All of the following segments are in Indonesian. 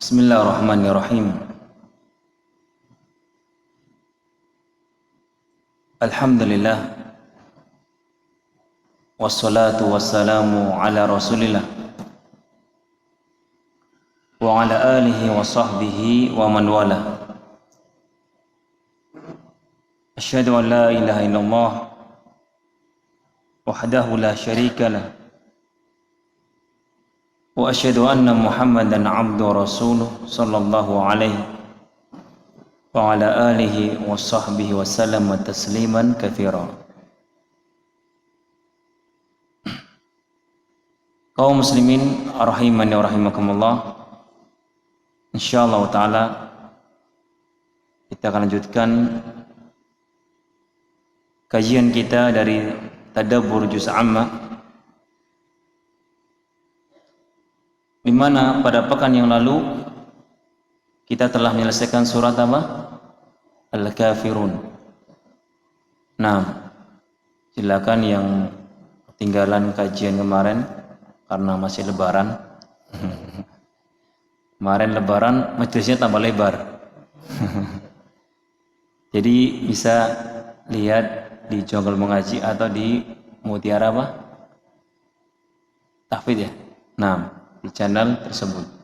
Bismillahirrahmanirrahim. Alhamdulillah. Wassalatu wassalamu ala rasulillah wa ala alihi wa sahbihi wa man wala. Asyhadu an la ilaha illallah wahdahu la syarika lah wa asyhadu anna Muhammadan abduhu wa rasuluh sallallahu alaihi wa ala alihi wa sahbihi wa sallam tasliman katsira. Kaum muslimin rahimani wa rahimakumullah, insyaallah taala kita akan lanjutkan kajian kita dari Tadabbur Juz' Amma, di mana pada pekan yang lalu kita telah menyelesaikan surat apa? Al-Kafirun. Nah, silakan yang ketinggalan kajian kemarin karena masih lebaran. Kemarin lebaran majelisnya tambah lebar. Jadi bisa lihat di Jonggol Mengaji atau di Mutiara apa? Tahfidz ya. Nah, di channel tersebut.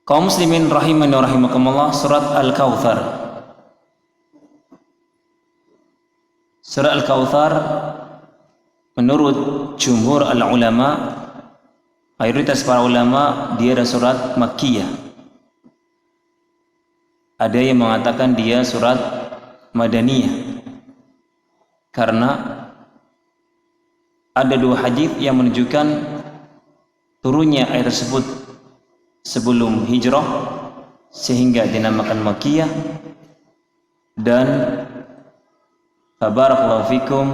Kaum muslimin rahimani wa rahimakumullah, surat Al-Kautsar. Surat Al-Kautsar menurut jumhur al-ulama, mayoritas para ulama, dia adalah surat Makkiyah. Ada yang mengatakan dia surat Madaniyah karena ada dua hadis yang menunjukkan turunnya ayat tersebut sebelum hijrah sehingga dinamakan Makkiyah, dan barakallahu fikum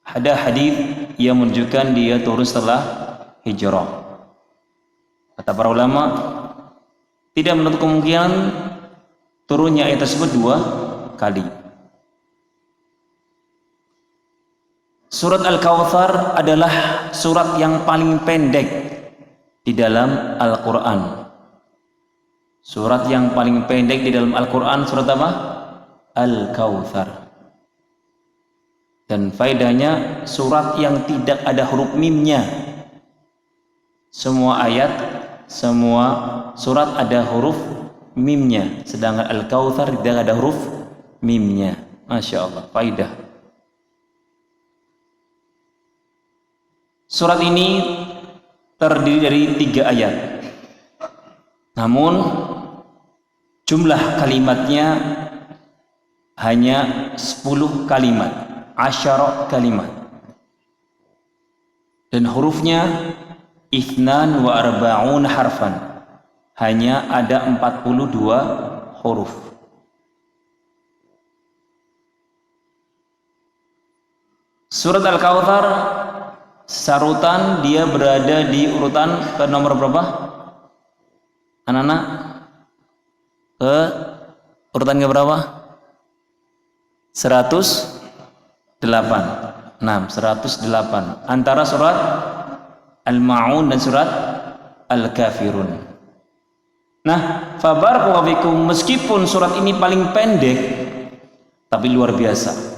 ada hadis yang menunjukkan dia turun setelah hijrah. Kata para ulama, tidak menutup kemungkinan turunnya ayat tersebut dua kali. Surat Al-Kautsar adalah surat yang paling pendek di dalam Al-Quran. Surat yang paling pendek di dalam Al-Quran surat apa? Al-Kautsar. Dan faedahnya surat yang tidak ada huruf mimnya. Semua ayat, semua surat ada huruf mimnya, sedangkan Al-Kautsar tidak ada huruf mimnya. Masya Allah, faedah. Surat ini terdiri dari 3 ayat. Namun jumlah kalimatnya hanya 10 kalimat, 10 kalimat. Dan hurufnya 42 harfan. Hanya ada 42 huruf. Surat Al-Kautsar sarutan dia berada di urutan ke nomor berapa? Anak-anak? Ke urutan ke berapa? 108. 108. Antara surat Al-Ma'un dan surat Al-Kafirun. Nah, fabarakallahu fikum, meskipun surat ini paling pendek tapi luar biasa.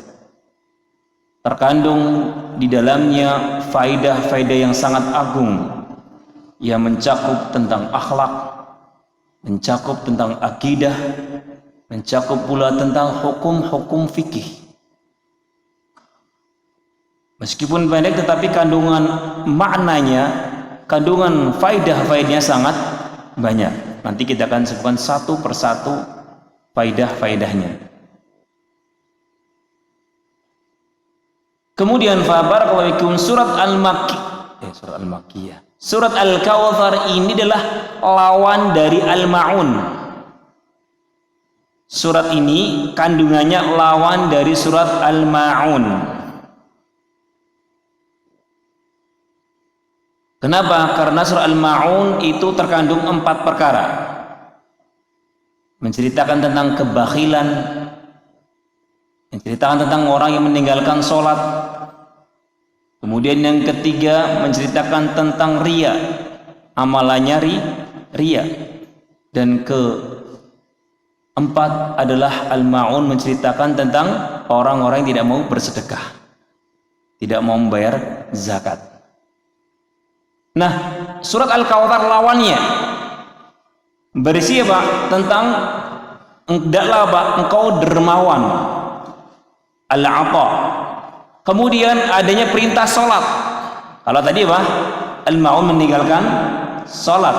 Terkandung di dalamnya faidah-faidah yang sangat agung yang mencakup tentang akhlak, mencakup tentang akidah, mencakup pula tentang hukum-hukum fikih. Meskipun pendek tetapi kandungan maknanya, kandungan faidah-faidahnya sangat banyak. Nanti kita akan sebutkan satu persatu faidah-faidahnya. Kemudian barakallahu fikum, surat Al-Makkiyah. Surat Al-Kautsar ini adalah lawan dari Al-Ma'un. Surat ini kandungannya lawan dari surat Al-Ma'un. Kenapa? Karena surat Al-Ma'un itu terkandung 4 perkara. Menceritakan tentang kebakhilan, menceritakan tentang orang yang meninggalkan sholat. Kemudian yang ketiga menceritakan tentang riya. amalannya ria. Dan keempat adalah al-ma'un, menceritakan tentang orang-orang yang tidak mau bersedekah, tidak mau membayar zakat. Nah, surat Al-Kautsar lawannya berisi apa? Tentang hendaklah engkau dermawan, al-'ata. Kemudian adanya perintah salat. Kalau tadi apa? Al-ma'un, meninggalkan salat.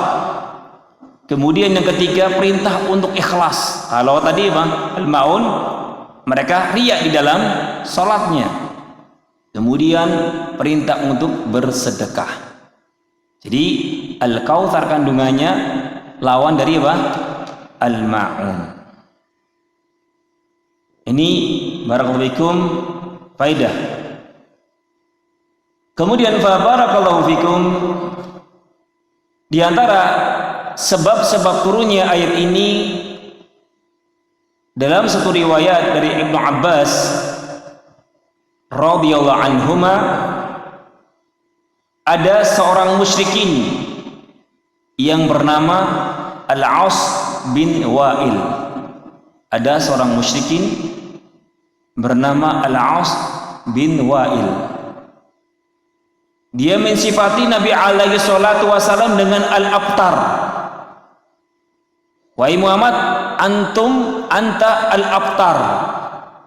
Kemudian yang ketiga, perintah untuk ikhlas. Kalau tadi apa? Al-ma'un, mereka riya di dalam salatnya. Kemudian perintah untuk bersedekah. Jadi Al-Kautsar kandungannya lawan dari apa? Al-ma'un. Ini barakallahu fikum faidah. Kemudian fa barakallahu fikum, di antara sebab-sebab turunnya ayat ini, dalam satu riwayat dari Ibnu Abbas radhiyallahu anhuma, ada seorang musyrikin yang bernama Al-As bin Wa'il. Ada seorang musyrikin bernama Al-As bin Wa'il. Dia mensifati Nabi alaihi salatu wasallam dengan Al-Abtar. Wahai Muhammad, anta Al-Abtar.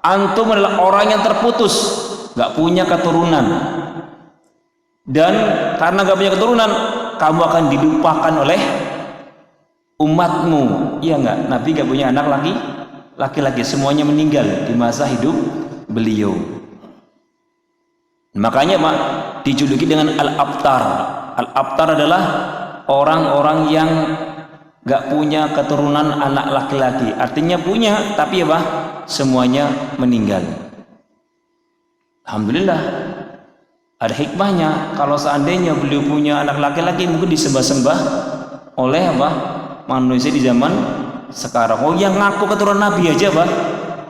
Antum adalah orang yang terputus, gak punya keturunan. Dan karena gak punya keturunan, kamu akan dilupakan oleh umatmu. Iya enggak? Nabi gak punya anak laki-laki, semuanya meninggal di masa hidup beliau. Makanya Pak, dijuluki dengan Al-Abtar. Al-Abtar adalah orang-orang yang gak punya keturunan anak laki-laki. Artinya punya, tapi apa? Semuanya meninggal. Alhamdulillah, ada hikmahnya. Kalau seandainya beliau punya anak laki-laki, mungkin disembah-sembah oleh apa? Manusia di zaman sekarang. Oh, yang ngaku keturunan Nabi aja Pak,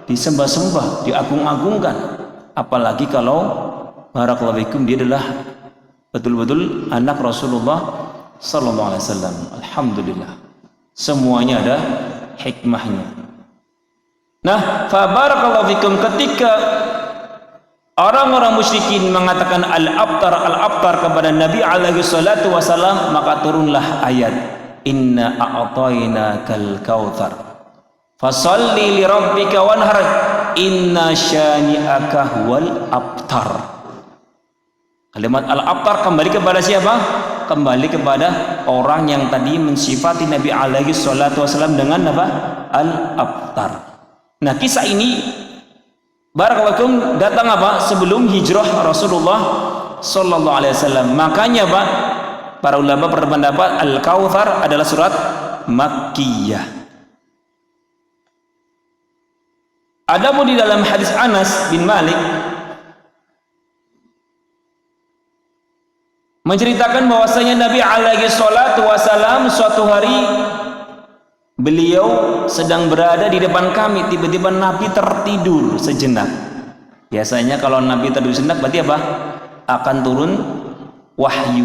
disembah-sembah, diagung-agungkan. Apalagi kalau barakallahu fikum dia adalah betul-betul anak Rasulullah sallallahu alaihi wasallam. Alhamdulillah, semuanya ada hikmahnya. Nah, fa barakallahu fikum, ketika orang-orang musyrikin mengatakan Al-Abtar kepada Nabi alaihi salatu wasallam, maka turunlah ayat Inna a'tainakal kautsar fasalli li rabbika wanhar inna syani'aka huwal abtar. Kalimat Al-Abtar kembali kepada siapa? Kembali kepada orang yang tadi mensifati Nabi alaihi salatu wasallam dengan apa? Al-Abtar. Nah, kisah ini barakallahu datang apa? Sebelum hijrah Rasulullah sallallahu alaihi wasallam. Makanya Pak, para ulama berpendapat Al-Kautsar adalah surat Makkiyah. Adapun di dalam hadis Anas bin Malik menceritakan bahwasanya Nabi alaihi salatu wasallam suatu hari beliau sedang berada di depan kami, tiba-tiba Nabi tertidur sejenak. Biasanya kalau Nabi tertidur sejenak berarti apa? Akan turun wahyu.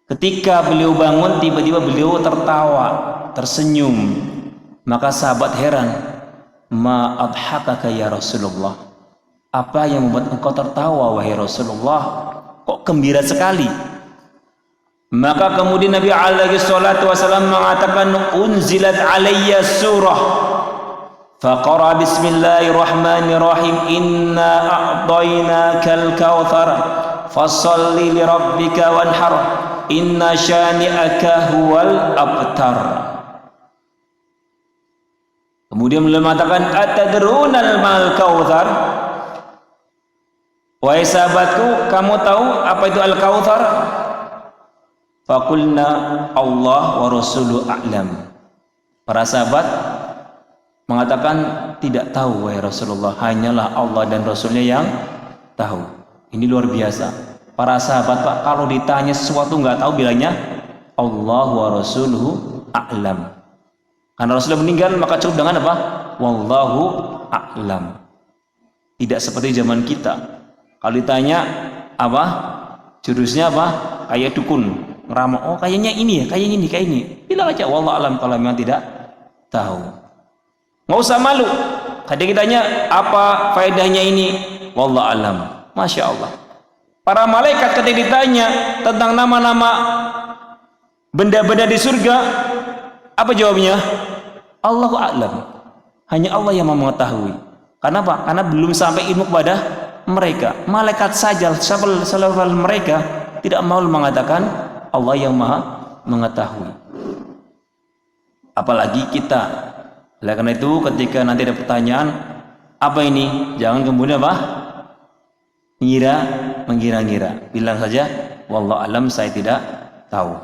Ketika beliau bangun, tiba-tiba beliau tertawa, tersenyum. Maka sahabat heran, ma adhakaka ya Rasulullah, apa yang membuat engkau tertawa wahai Rasulullah? Kok gembira sekali? Maka kemudian Nabi alaihi salatu wasallam mengatakan, unzilat alayya surah faqara bismillahirrahmanirrahim inna a'tainakal kautsar fasalli li rabbika wanhar inna syani'aka huwal abtar. Kemudian beliau mengatakan, atadrunal mal kautsar, wahai sahabatku, kamu tahu apa itu al-kautsar? Faqulna Allah wa rasuluhu a'lam. Para sahabat mengatakan, tidak tahu wahai Rasulullah, hanyalah Allah dan Rasulnya yang tahu. Ini luar biasa. Para sahabat Pak, kalau ditanya sesuatu nggak tahu, bilangnya Allah wa rasuluhu a'lam. Karena Rasulullah meninggal, maka cukup dengan apa? Wallahu a'lam. Tidak seperti zaman kita. Kalau ditanya apa? Jurusnya apa? Kayak dukun. ngeramal, oh kayaknya ini ya, kayak ini. Bilang aja wallahu alam kalau memang tidak tahu. Nggak usah malu. Tadi kita tanya apa faedahnya ini, wallahu alam. Masya Allah. Para malaikat ketika ditanya tentang nama-nama benda-benda di surga, apa jawabnya? Allahu a'lam. Hanya Allah yang mengetahui. Kenapa? Karena belum sampai ilmu kepada mereka. Malaikat saja selevel mereka tidak mau mengatakan Allah yang maha mengetahui. Apalagi kita. Oleh karena itu ketika nanti ada pertanyaan apa ini, jangan kemudian apa? Mengira-ngira. Bilang saja wallahu alam, saya tidak tahu.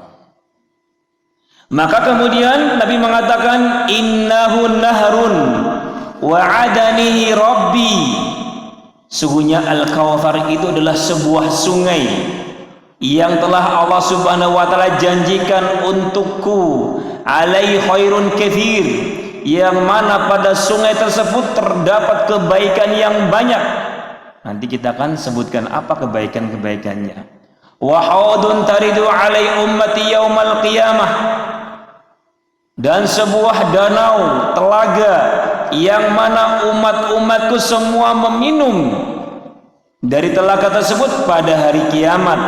Maka kemudian Nabi mengatakan innahu nahrun wa'adanihi rabbi. Sungguhnya Al-Kautsar itu adalah sebuah sungai yang telah Allah Subhanahu wa taala janjikan untukku, alai khairun katsir, yang mana pada sungai tersebut terdapat kebaikan yang banyak. Nanti kita akan sebutkan apa kebaikan-kebaikannya. Wa haudun taridu alai ummati yaumal qiyamah, dan sebuah danau telaga yang mana umat-umatku semua meminum dari telaga tersebut pada hari kiamat.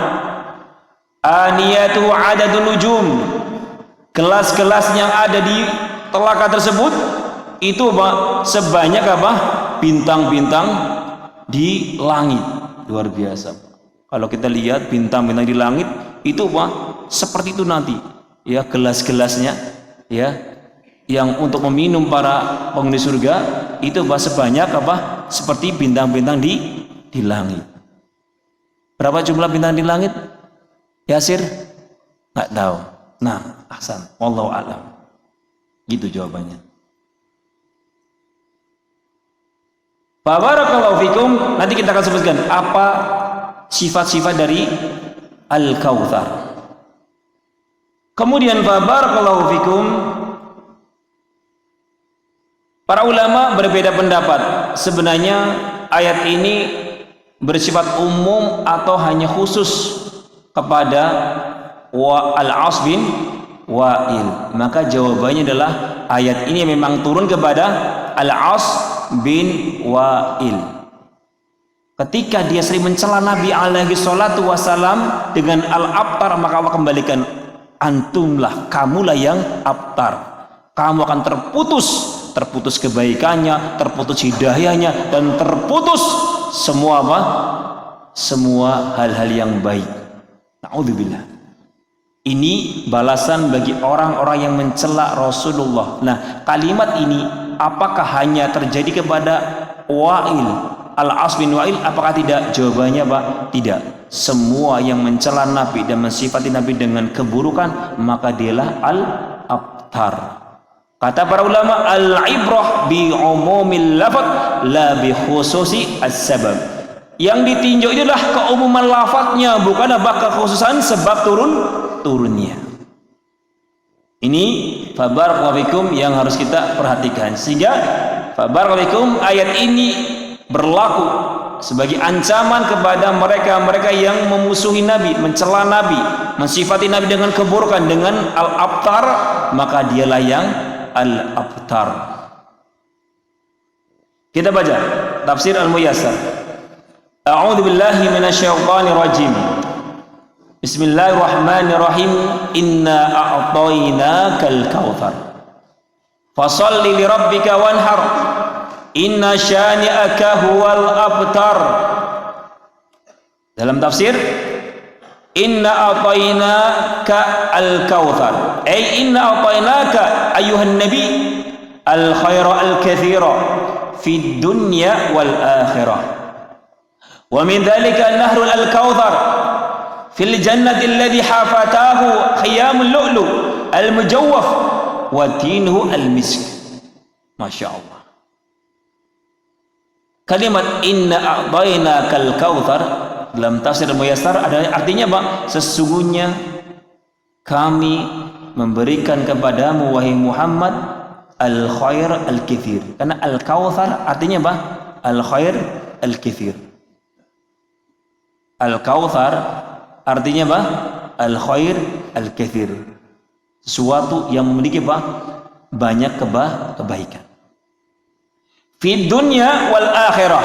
Aniyatu adadun nujum, gelas-gelas yang ada di telaga tersebut itu sebanyak apa? Bintang-bintang di langit. Luar biasa. Kalau kita lihat bintang-bintang di langit itu seperti itu nanti ya, gelas-gelasnya ya, yang untuk meminum para penghuni surga itu sebanyak apa? Seperti bintang-bintang di langit. Berapa jumlah bintang di langit? Yasir? Nggak tahu. Nah, ahsan. Wallahu a'lam. Gitu jawabannya. Barakallahu fikum. Nanti kita akan sebutkan apa sifat-sifat dari Al-Kautsar. Kemudian barakallahu fikum, para ulama berbeda pendapat. Sebenarnya ayat ini bersifat umum atau hanya khusus kepada Al-As bin Wa'il. Maka jawabannya adalah ayat ini memang turun kepada Al-As bin Wa'il. Ketika dia sering mencela Nabi alaihi salatu wasalam dengan al-abtar, maka Allah kembalikan, antumlah, kamulah yang abtar. Kamu akan terputus kebaikannya, terputus hidayahnya, dan terputus semua apa? Semua hal-hal yang baik. Na'udzubillah. Ini balasan bagi orang-orang yang mencela Rasulullah. Nah, kalimat ini apakah hanya terjadi kepada Wa'il, Al-As bin Wa'il? Apakah tidak? Jawabannya Pak, tidak. Semua yang mencela Nabi dan mensifati Nabi dengan keburukan, maka dialah al-abtar. Kata para ulama, al-ibrah bi umumil lafaz la bi khususi as-sabab. Yang ditinjau adalah keumuman lafadznya, bukan apa kekhususan sebab turunnya. Ini fabarakallahu fikum yang harus kita perhatikan. Sehingga fabarakallahu fikum, ayat ini berlaku sebagai ancaman kepada mereka-mereka yang memusuhi Nabi, mencela Nabi, mensifati Nabi dengan keburukan, dengan al-abtar, maka dialah yang al-abtar. Kita baca tafsir Al-Muyassar. A'udzu billahi minasyaitonir rajim. Bismillahirrahmanirrahim. Inna a'tainakal kautsar. Fashalli li rabbika wanhar. Inna syani'aka huwal abtar. Dalam tafsir, inna a'tainaka al-kautsar. Ay inna a'tainaka ayuhan nabi al-khaira al-katsira fid dunya wal akhirah. Wa min dzalika nahrul al-kautsar fil jannati alladhi hafatahu khiyamul lu'lu al-mujawwaf wa tinuhu al-misk. Masya Allah. Kalimat inna a'tainakal kautsar dalam tafsir Muyassar ada artinya apa? Sesungguhnya kami memberikan kepadamu wahai Muhammad al-khair al-katsir. Karena al-kautsar artinya apa? Al-khair al-katsir. Al-Kautsar artinya apa? Al-khair al-kathir. Sesuatu yang memiliki banyak kebaikan. Fid dunya wal akhirah.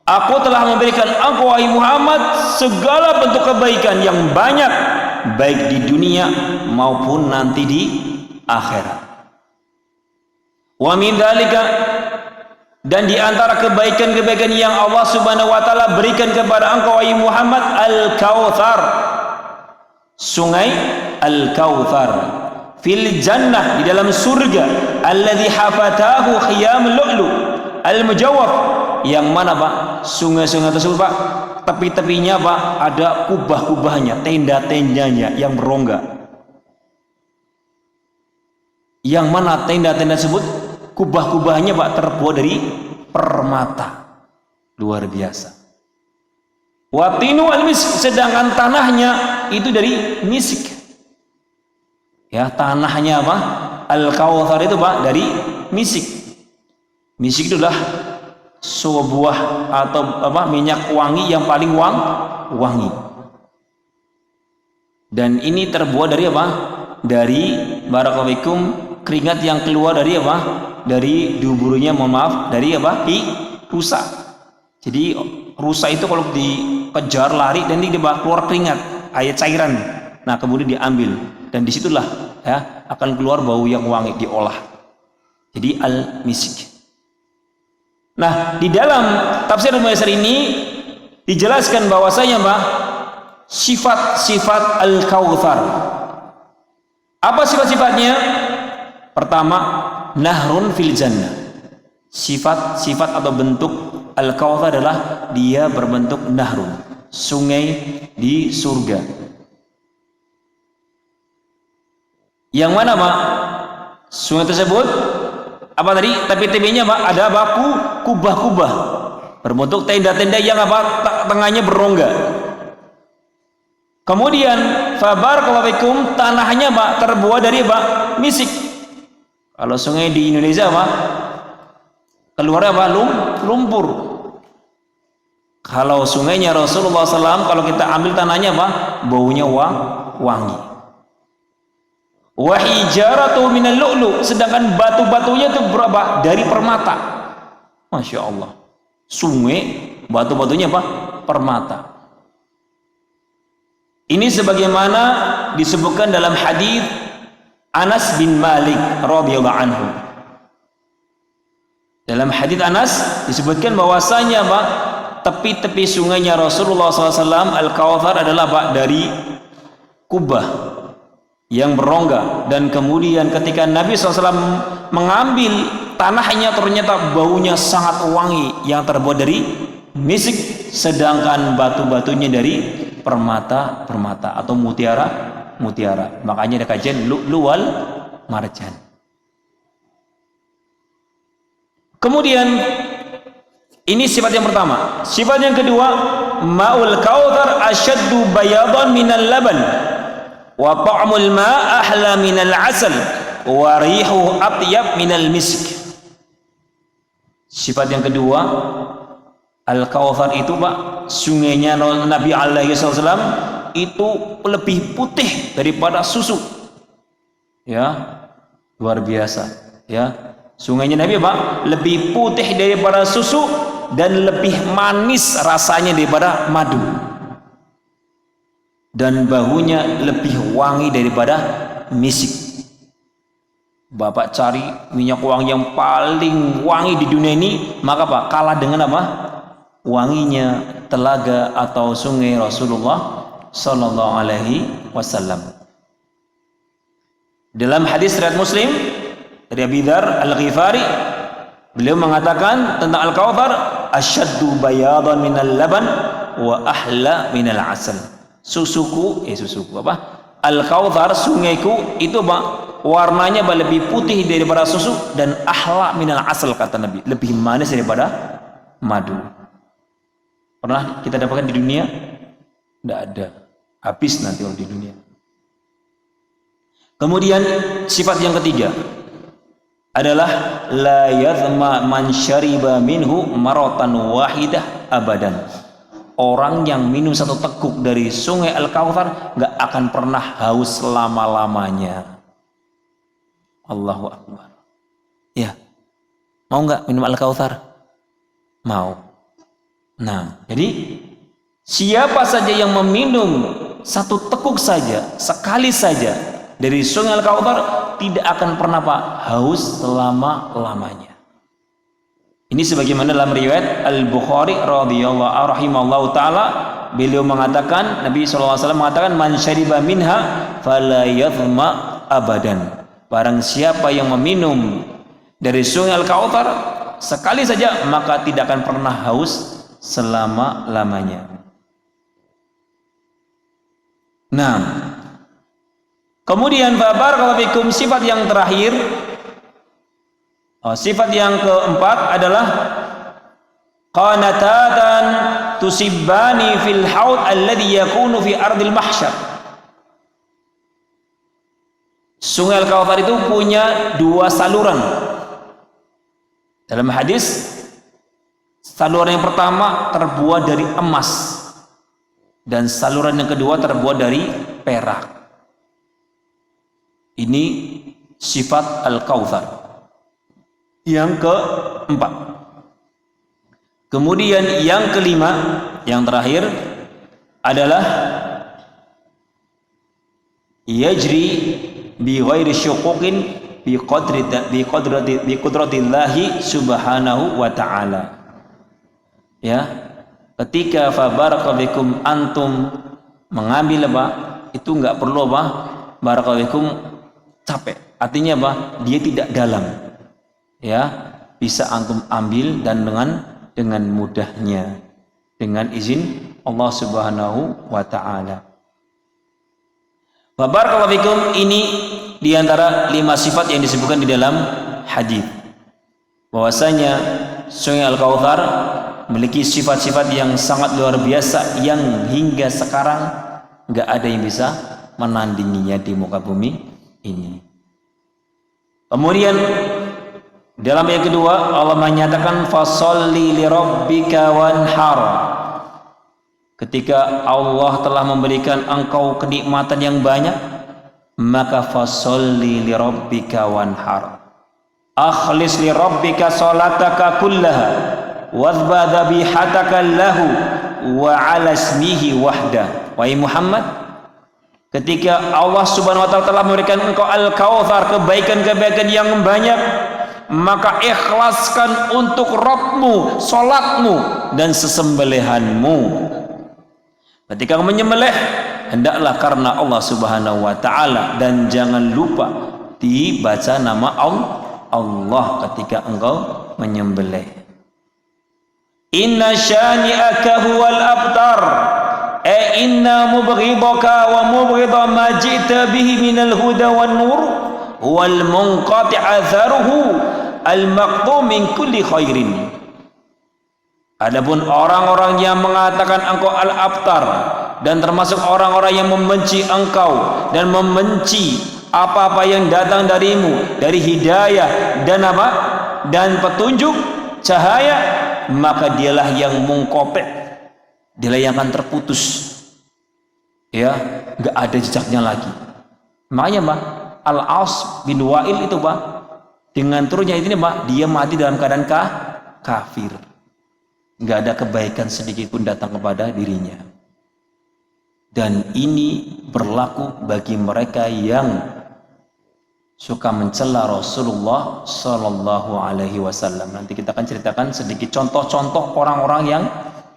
Aku telah memberikan engkau wahai Muhammad segala bentuk kebaikan yang banyak, baik di dunia maupun nanti di akhirat. Wa min dzalika, dan di antara kebaikan-kebaikan yang Allah Subhanahu wa taala berikan kepada engkau wahai Muhammad, Al-Kautsar. Sungai Al-Kautsar fil jannah, di dalam surga, alladzi hafatahu khiyam lu'lu al-mujawwaf, yang mana sungai-sungai tersebut tepi-tepinya ada kubah-kubahnya, tenda-tendanya yang berongga, yang mana tenda-tenda tersebut kubah-kubahnya terbuat dari permata. Luar biasa. Watinu al-misk, sedangkan tanahnya itu dari misik. Ya, tanahnya Al-Kautsar itu dari misik. Misik itulah sebuah atau minyak wangi yang paling wangi. Dan ini terbuat dari Dari barakallahu keringat yang keluar dari Dari duburnya, dari rusa. Jadi rusa itu kalau dikejar lari dan dia keluar keringat, cairan. Nah, kemudian diambil dan disitulah akan keluar bau yang wangi, diolah. Jadi al-misik. Nah, di dalam tafsir Muyassar ini dijelaskan bahwasanya sifat-sifat Al-Kautsar. Apa sifat-sifatnya? Pertama, nahrun fil jannah. Sifat-sifat atau bentuk Al-Kautsar adalah dia berbentuk nahrun, sungai di surga. Yang mana sungai tersebut tadi tepi-tepinya ada kubah-kubah berbentuk tenda-tenda yang tengahnya berongga. Kemudian fabarakallahu fikum, tanahnya terbuat dari misik. Kalau sungai di Indonesia keluar lumpur. Kalau sungainya Rasulullah SAW, kalau kita ambil tanahnya baunya wangi. Wa hijaratu minal lu'lu, sedangkan batu-batunya itu berapa? Dari permata. Masya Allah. Sungai batu-batunya permata. Ini sebagaimana disebutkan dalam hadis Anas bin Malik radhiyallahu anhu. Dalam hadis Anas disebutkan bahwasanya tepi-tepi sungainya Rasulullah SAW Al-Kautsar adalah dari kubah yang berongga, dan kemudian ketika Nabi SAW mengambil tanahnya ternyata baunya sangat wangi yang terbuat dari misik, sedangkan batu-batunya dari permata atau mutiara. Makanya ada kajian lu'lu wal marjan. Kemudian ini sifat yang pertama. Sifat yang kedua, ma'ul kautsar asyaddu bayadan minal laban wa ta'mul ma' ahla minal asal wa rihu atyab minal misk. Sifat yang kedua, Al-Kautsar itu sungainya Nabi alaihi wasallam itu lebih putih daripada susu. Ya, luar biasa. Ya, sungainya Nabi lebih putih daripada susu dan lebih manis rasanya daripada madu. Dan baunya lebih wangi daripada misik. Bapak cari minyak wangi yang paling wangi di dunia ini, maka kalah dengan wanginya telaga atau sungai Rasulullah sallallahu alaihi wasallam. Dalam hadis riwayat Muslim dari Abi Dzar Al-Ghifari, beliau mengatakan tentang Al-Kautsar, asyaddu bayadan minal laban wa ahla minal asal. Susuku Al-Kautsar, sungaiku itu warnanya lebih putih daripada susu dan ahla minal asal, kata Nabi, lebih manis daripada madu. Pernah kita dapatkan di dunia? Tidak ada, habis nanti kalau di dunia. Kemudian sifat yang ketiga adalah la yadhma man syariba minhu maratan wahidah abadan. orang yang minum satu teguk dari sungai Al-Kautsar nggak akan pernah haus selama-lamanya. Allahu Akbar. Ya, mau nggak minum Al-Kautsar? Mau. Nah, jadi siapa saja yang meminum satu teguk saja, sekali saja dari sungai Al-Kautsar tidak akan pernah haus selama-lamanya. Ini sebagaimana dalam riwayat Al-Bukhari radhiyallahu rahimallahu taala, beliau mengatakan, Nabi SAW mengatakan, man syariba minha fala yathma abadan. Barang siapa yang meminum dari sungai Al-Kautsar sekali saja maka tidak akan pernah haus selama-lamanya. Nah, kemudian barakallahu fikum, sifat yang terakhir, sifat yang keempat adalah qanatatan tusibbani fil haud alladhi yakunu fi ardil mahsyar. Sungai Al-Kautsar itu punya dua saluran. Dalam hadis, saluran yang pertama terbuat dari emas dan saluran yang kedua terbuat dari perak. Ini sifat Al-Kautsar yang keempat. Kemudian yang kelima, yang terakhir adalah yajri bi ghairi syuquqin bi qudratillahi subhanahu wa ta'ala. Ya, ketika fabarakallahu antum mengambil itu enggak perlu barakallahu capek. Artinya dia tidak dalam. Ya, bisa antum ambil dan dengan mudahnya dengan izin Allah Subhanahu wa taala. Barakallahu fikum, ini diantara 5 sifat yang disebutkan di dalam hadis. Bahwasanya sungai Al-Kautsar memiliki sifat-sifat yang sangat luar biasa yang hingga sekarang enggak ada yang bisa menandinginya di muka bumi ini. Kemudian dalam ayat kedua Allah menyatakan fasholli li rabbika wanhar. Ketika Allah telah memberikan engkau kenikmatan yang banyak, maka fasholli li rabbika wanhar. Akhlis li rabbika salataka kullaha wadhba dhabihataka lahu wa ala ismihi wahda. Wahai Muhammad, ketika Allah Subhanahu wa taala telah memberikan engkau Al-Kautsar, kebaikan-kebaikan yang banyak, maka ikhlaskan untuk Rabbmu salatmu dan sesembelihanmu. Ketika menyembelih, hendaklah karena Allah Subhanahu wa taala dan jangan lupa dibaca nama Allah ketika engkau menyembelih. Inna syani'aka huwal abtar, inna mubghidaka wa mubghida ma ji'ta bihi minal huda wan nur wal munqati' atharuhu al maqtum min kulli khairin. Adapun orang-orang yang mengatakan engkau al-abtar dan termasuk orang-orang yang membenci engkau dan membenci apa-apa yang datang darimu dari hidayah dan dan petunjuk cahaya, maka dialah yang mungkope, dialah yang akan terputus, ya, nggak ada jejaknya lagi. Makanya Al-As bin Wa'il itu dengan turunnya ini dia mati dalam keadaan kafir, nggak ada kebaikan sedikit pun datang kepada dirinya. Dan ini berlaku bagi mereka yang suka mencela Rasulullah Sallallahu Alaihi Wasallam. Nanti kita akan ceritakan sedikit contoh-contoh orang-orang yang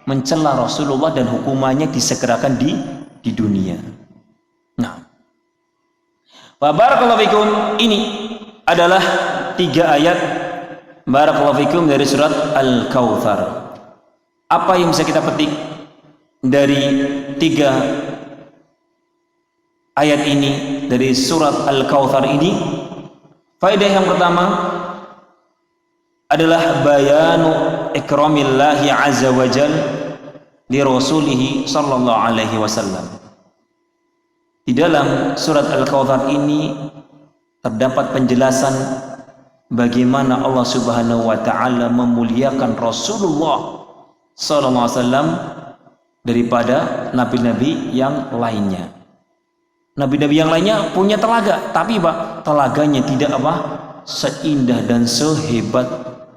mencela Rasulullah dan hukumannya disegerakan di dunia. Nah, barakallahu fikum, ini adalah 3 ayat barakallahu fikum dari surat Al-Kautsar. Apa yang bisa kita petik dari 3 ayat ini dari surat Al-Kautsar ini? Faedah yang pertama adalah bayanu ikramillahi azza wa jal li rasulihi sallallahu alaihi wasallam. Di dalam surat Al-Kautsar ini terdapat penjelasan bagaimana Allah Subhanahu wa taala memuliakan Rasulullah sallallahu alaihi wasallam daripada nabi-nabi yang lainnya. Nabi-nabi yang lainnya punya telaga, tapi Pak, telaganya tidak seindah dan sehebat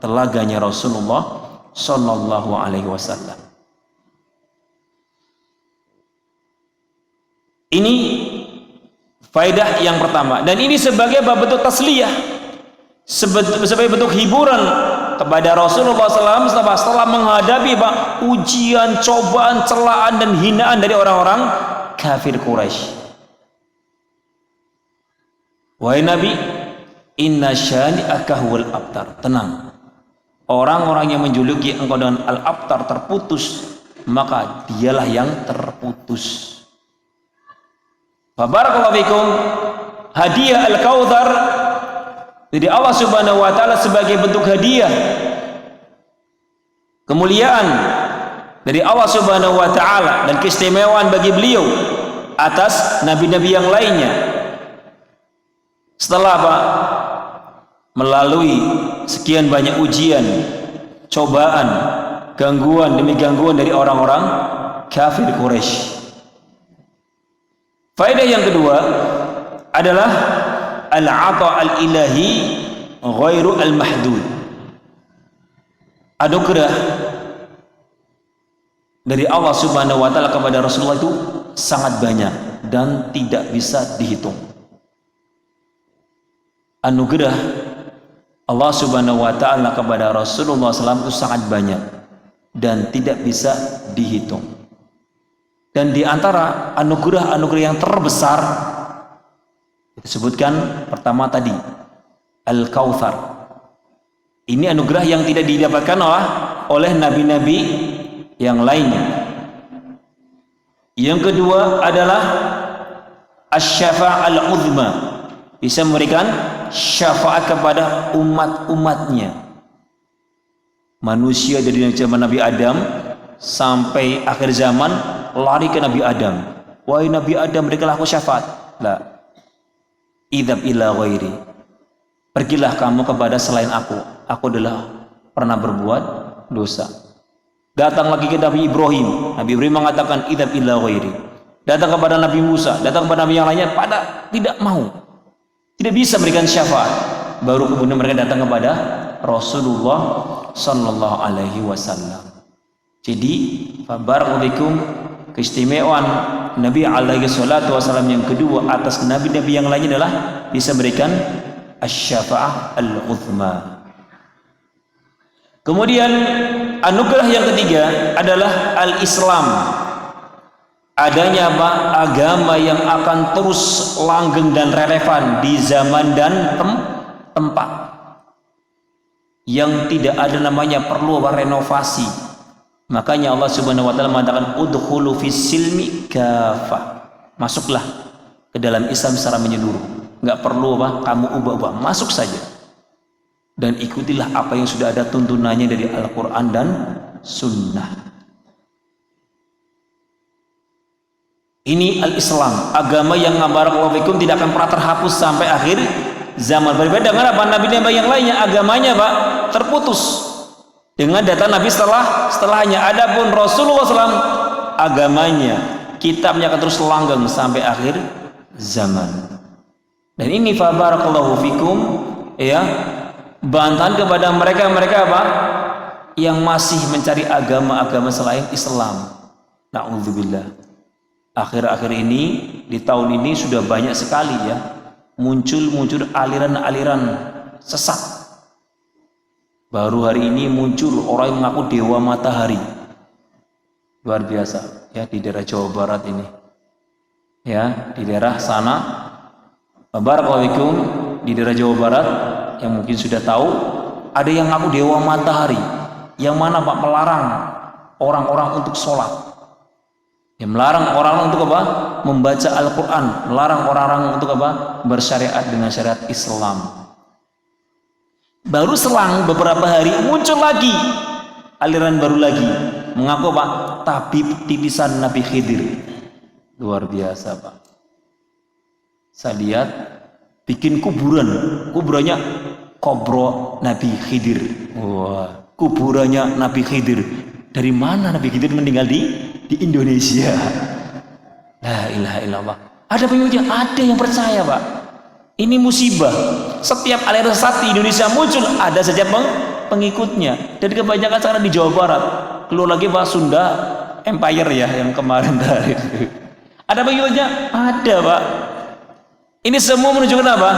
telaganya Rasulullah Shallallahu Alaihi Wasallam. Ini faedah yang pertama, dan ini sebagai bentuk tasliyah, sebagai bentuk hiburan kepada Rasulullah SAW setelah menghadapi ujian, cobaan, celaan dan hinaan dari orang-orang kafir Quraisy. Wahai Nabi, inna syani'aka huwal abtar. Tenang, orang-orang yang menjuluki engkau dengan al-abtar, terputus, maka dialah yang terputus. Barakallahu fikum. Hadiah Al-Kautsar dari Allah Subhanahu wa taala sebagai bentuk hadiah kemuliaan dari Allah Subhanahu wa taala dan keistimewaan bagi beliau atas nabi-nabi yang lainnya. Setelah melalui sekian banyak ujian, cobaan, gangguan demi gangguan dari orang-orang kafir Quraisy. Faedah yang kedua adalah al-'ata' al-ilahi ghairu al-mahdud. Anugerah dari Allah Subhanahu wa taala kepada Rasulullah itu sangat banyak dan tidak bisa dihitung. Anugerah Allah Subhanahu wa taala kepada Rasulullah SAW itu sangat banyak dan tidak bisa dihitung. Dan di antara anugerah-anugerah yang terbesar disebutkan pertama tadi Al-Kautsar. Ini anugerah yang tidak didapatkan oleh nabi-nabi yang lainnya. Yang kedua adalah Asy-Syafa'ah al-Uzma, bisa memberikan syafaat kepada umat-umatnya. Manusia dari zaman Nabi Adam sampai akhir zaman lari ke Nabi Adam. Wahai Nabi Adam, berikanlah aku syafaat. La. Idhab ila ghairi. Pergilah kamu kepada selain aku. Aku adalah pernah berbuat dosa. Datang lagi ke Nabi Ibrahim. Nabi Ibrahim mengatakan idhab ila ghairi. Datang kepada Nabi Musa, datang kepada Nabi yang lainnya, pada tidak mau. Tidak bisa memberikan syafaat. Baru kemudian mereka datang kepada Rasulullah sallallahu alaihi wasallam. Jadi, barakallahu keistimewaan Nabi alaihi salatu wasallam yang kedua atas nabi-nabi yang lainnya adalah bisa memberikan asy-syafa'ah al-uzma. Kemudian anugerah yang ketiga adalah al-Islam. Adanya agama yang akan terus langgeng dan relevan di zaman dan tempat, yang tidak ada namanya perlu renovasi. Makanya Allah Subhanahu wa taala mengatakan udkhulu fis silmi kafah. Masuklah ke dalam Islam secara menyeluruh. Enggak perlu kamu ubah-ubah, masuk saja. Dan ikutilah apa yang sudah ada tuntunannya dari Al-Qur'an dan Sunnah. Ini al-Islam, agama yang barakallahu fikum tidak akan pernah terhapus sampai akhir zaman. Berbeda dengan nabi-nabi yang lainnya, agamanya terputus dengan datang Nabi setelahnya. Adapun Rasulullah SAW, agamanya, kitabnya akan terus langgeng sampai akhir zaman. Dan ini barakallahu fikum bantahan kepada mereka yang masih mencari agama-agama selain Islam. Na'udzubillah. Akhir-akhir ini, di tahun ini sudah banyak sekali muncul aliran-aliran sesat. Baru hari ini muncul orang yang mengaku dewa matahari. Luar biasa di daerah Jawa Barat ini. Di daerah sana, barakallahu di daerah Jawa Barat yang mungkin sudah tahu, ada yang mengaku dewa matahari, yang mana melarang orang-orang untuk sholat. Melarang orang untuk membaca Al-Quran, melarang orang-orang untuk bersyariat dengan syariat Islam. Baru selang beberapa hari muncul lagi aliran baru lagi, mengaku tabib titisan Nabi Khidir. Luar biasa Saya lihat bikin kuburannya kubro Nabi Khidir. Wah, kuburannya Nabi Khidir Dari mana Nabi Khidir meninggal di Indonesia? La ilaha illallah. Ada pengikutnya, ada yang percaya, Pak. Ini musibah. Setiap aliran sesat di Indonesia muncul, ada saja pengikutnya. Dan kebanyakan sekarang di Jawa Barat. Keluar lagi Pak, Sunda Empire ya yang kemarin terakhir. Ada pengikutnya? Ada, Pak. Ini semua menunjukkan apa?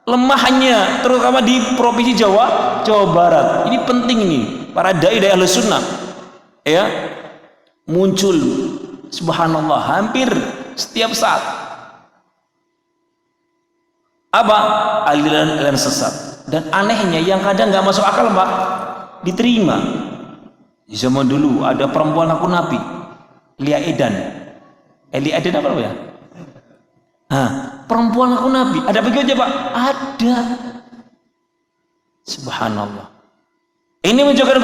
Lemahnya, terutama di provinsi Jawa Barat. Ini penting ini. Para dai Ahlus Sunnah ya muncul, subhanallah, hampir setiap saat. Apa? Aliran sesat. Dan anehnya yang kadang nggak masuk akal, Pak, diterima. Di zaman dulu ada perempuan aku Nabi, Lia Edan apa ya? Perempuan aku Nabi. Ada begitu, Pak? Ada. Subhanallah. Ini menunjukkan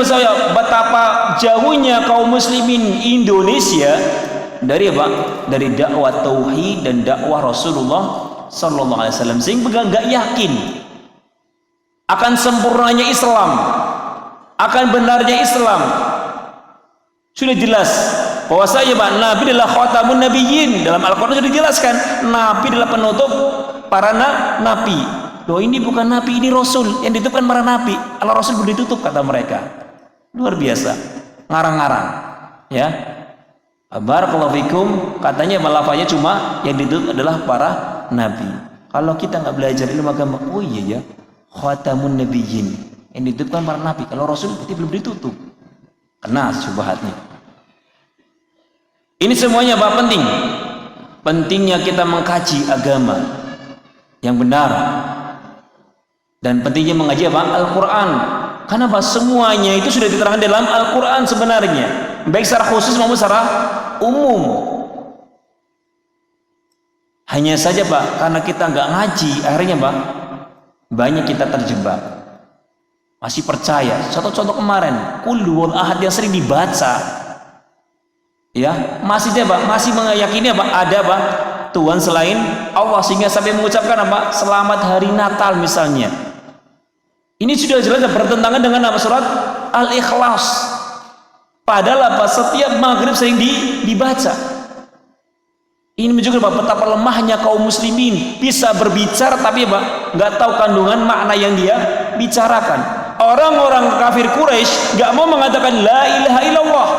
betapa jauhnya kaum muslimin Indonesia dari apa? Dari dakwah tauhid dan dakwah Rasulullah sallallahu alaihi wasallam, sehingga enggak yakin akan sempurnanya Islam, akan benarnya Islam. Sudah jelas bahwasanya Pak, Nabi adalah khatamun nabiyyin. Dalam Al-Qur'an sudah dijelaskan, Nabi adalah penutup para nabi. Loh, ini bukan nabi, ini rasul. Yang ditutupkan para nabi. Allah rasul belum ditutup, kata mereka. Luar biasa, ngarang-ngarang ya. Barakallahu fikum, katanya malafanya cuma yang ditutup adalah para nabi. Kalau kita nggak belajar ilmu agama, oh iya ya, khatamun nabiyyin, yang ditutupkan para nabi. Kalau rasul berarti belum ditutup. Kena syubhatnya. Ini semuanya Pak penting. Pentingnya kita mengkaji agama yang benar. Dan pentingnya mengaji apa? Al-Quran. Karena apa? Semuanya itu sudah diterangkan dalam Al-Quran sebenarnya, baik secara khusus maupun secara umum. Hanya saja Pak, karena kita nggak ngaji, akhirnya Pak, banyak kita terjebak. Masih percaya. Contoh kemarin, Qul huwal ahad yang sering dibaca, ya masih aja Pak, masih meyakini apa? Ada Pak Tuhan selain Allah, sehingga sampai mengucapkan apa? Selamat Hari Natal misalnya. Ini sudah jelas bertentangan dengan apa? Surat Al-Ikhlas. Padahal apa? Setiap maghrib sering dibaca. Ini menunjukkan betapa lemahnya kaum muslimin, bisa berbicara tapi apa? Nggak tahu kandungan makna yang dia bicarakan. Orang-orang kafir Quraisy nggak mau mengatakan la ilaha illallah.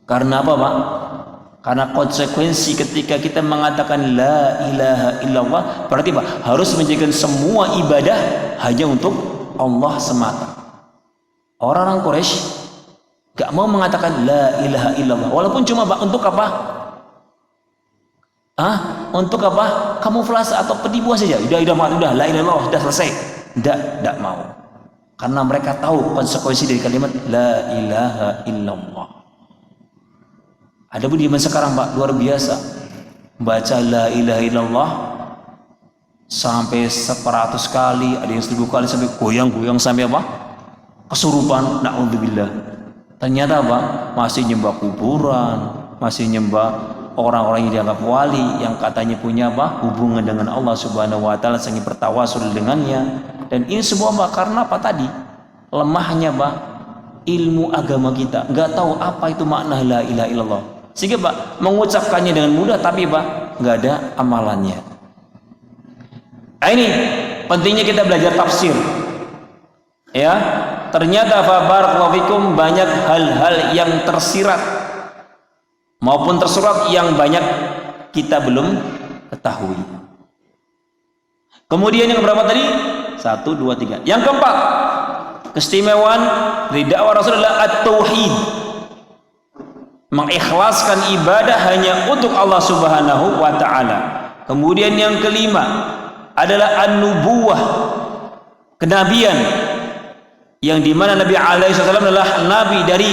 Karena apa, Pak? Karena konsekuensi ketika kita mengatakan la ilaha illallah, berarti Pak, harus menjadikan semua ibadah hanya untuk Allah semata. Orang-orang Quraisy gak mau mengatakan la ilaha illallah, walaupun cuma Pak, untuk apa? Untuk apa? Kamuflase atau penipuan saja. Udah la ilaha illallah, sudah selesai. Tidak mau. Karena mereka tahu konsekuensi dari kalimat la ilaha illallah. Ada pun di zaman sekarang Pak, luar biasa, baca la ilaha illallah sampai 100 kali, ada yang 1000 kali, sampai goyang-goyang, sampai apa? Kesurupan, na'udzubillah. Ternyata apa? Masih nyembah kuburan, masih nyembah orang-orang yang dianggap wali, yang katanya punya apa? Hubungan dengan Allah Subhanahu wa taala, sehingga bertawasul dengannya. Dan ini semua Pak, karena apa tadi? Lemahnya Pak, ilmu agama kita, nggak tahu apa itu makna la ilaha illallah. Sehingga Pak, mengucapkannya dengan mudah, tapi Pak, nggak ada amalannya. Ini pentingnya kita belajar tafsir. Ya, ternyata barakallahu fikum, banyak hal-hal yang tersirat maupun tersurat yang banyak kita belum ketahui. Kemudian yang berapa tadi? 1, 2, 3. Yang keempat, keistimewaan dari dakwah Rasulullah at-tauhid, mengikhlaskan ibadah hanya untuk Allah Subhanahu wa taala. Kemudian yang kelima adalah an-nubuwah, kenabian, yang dimana Nabi alaihi wasallam adalah nabi dari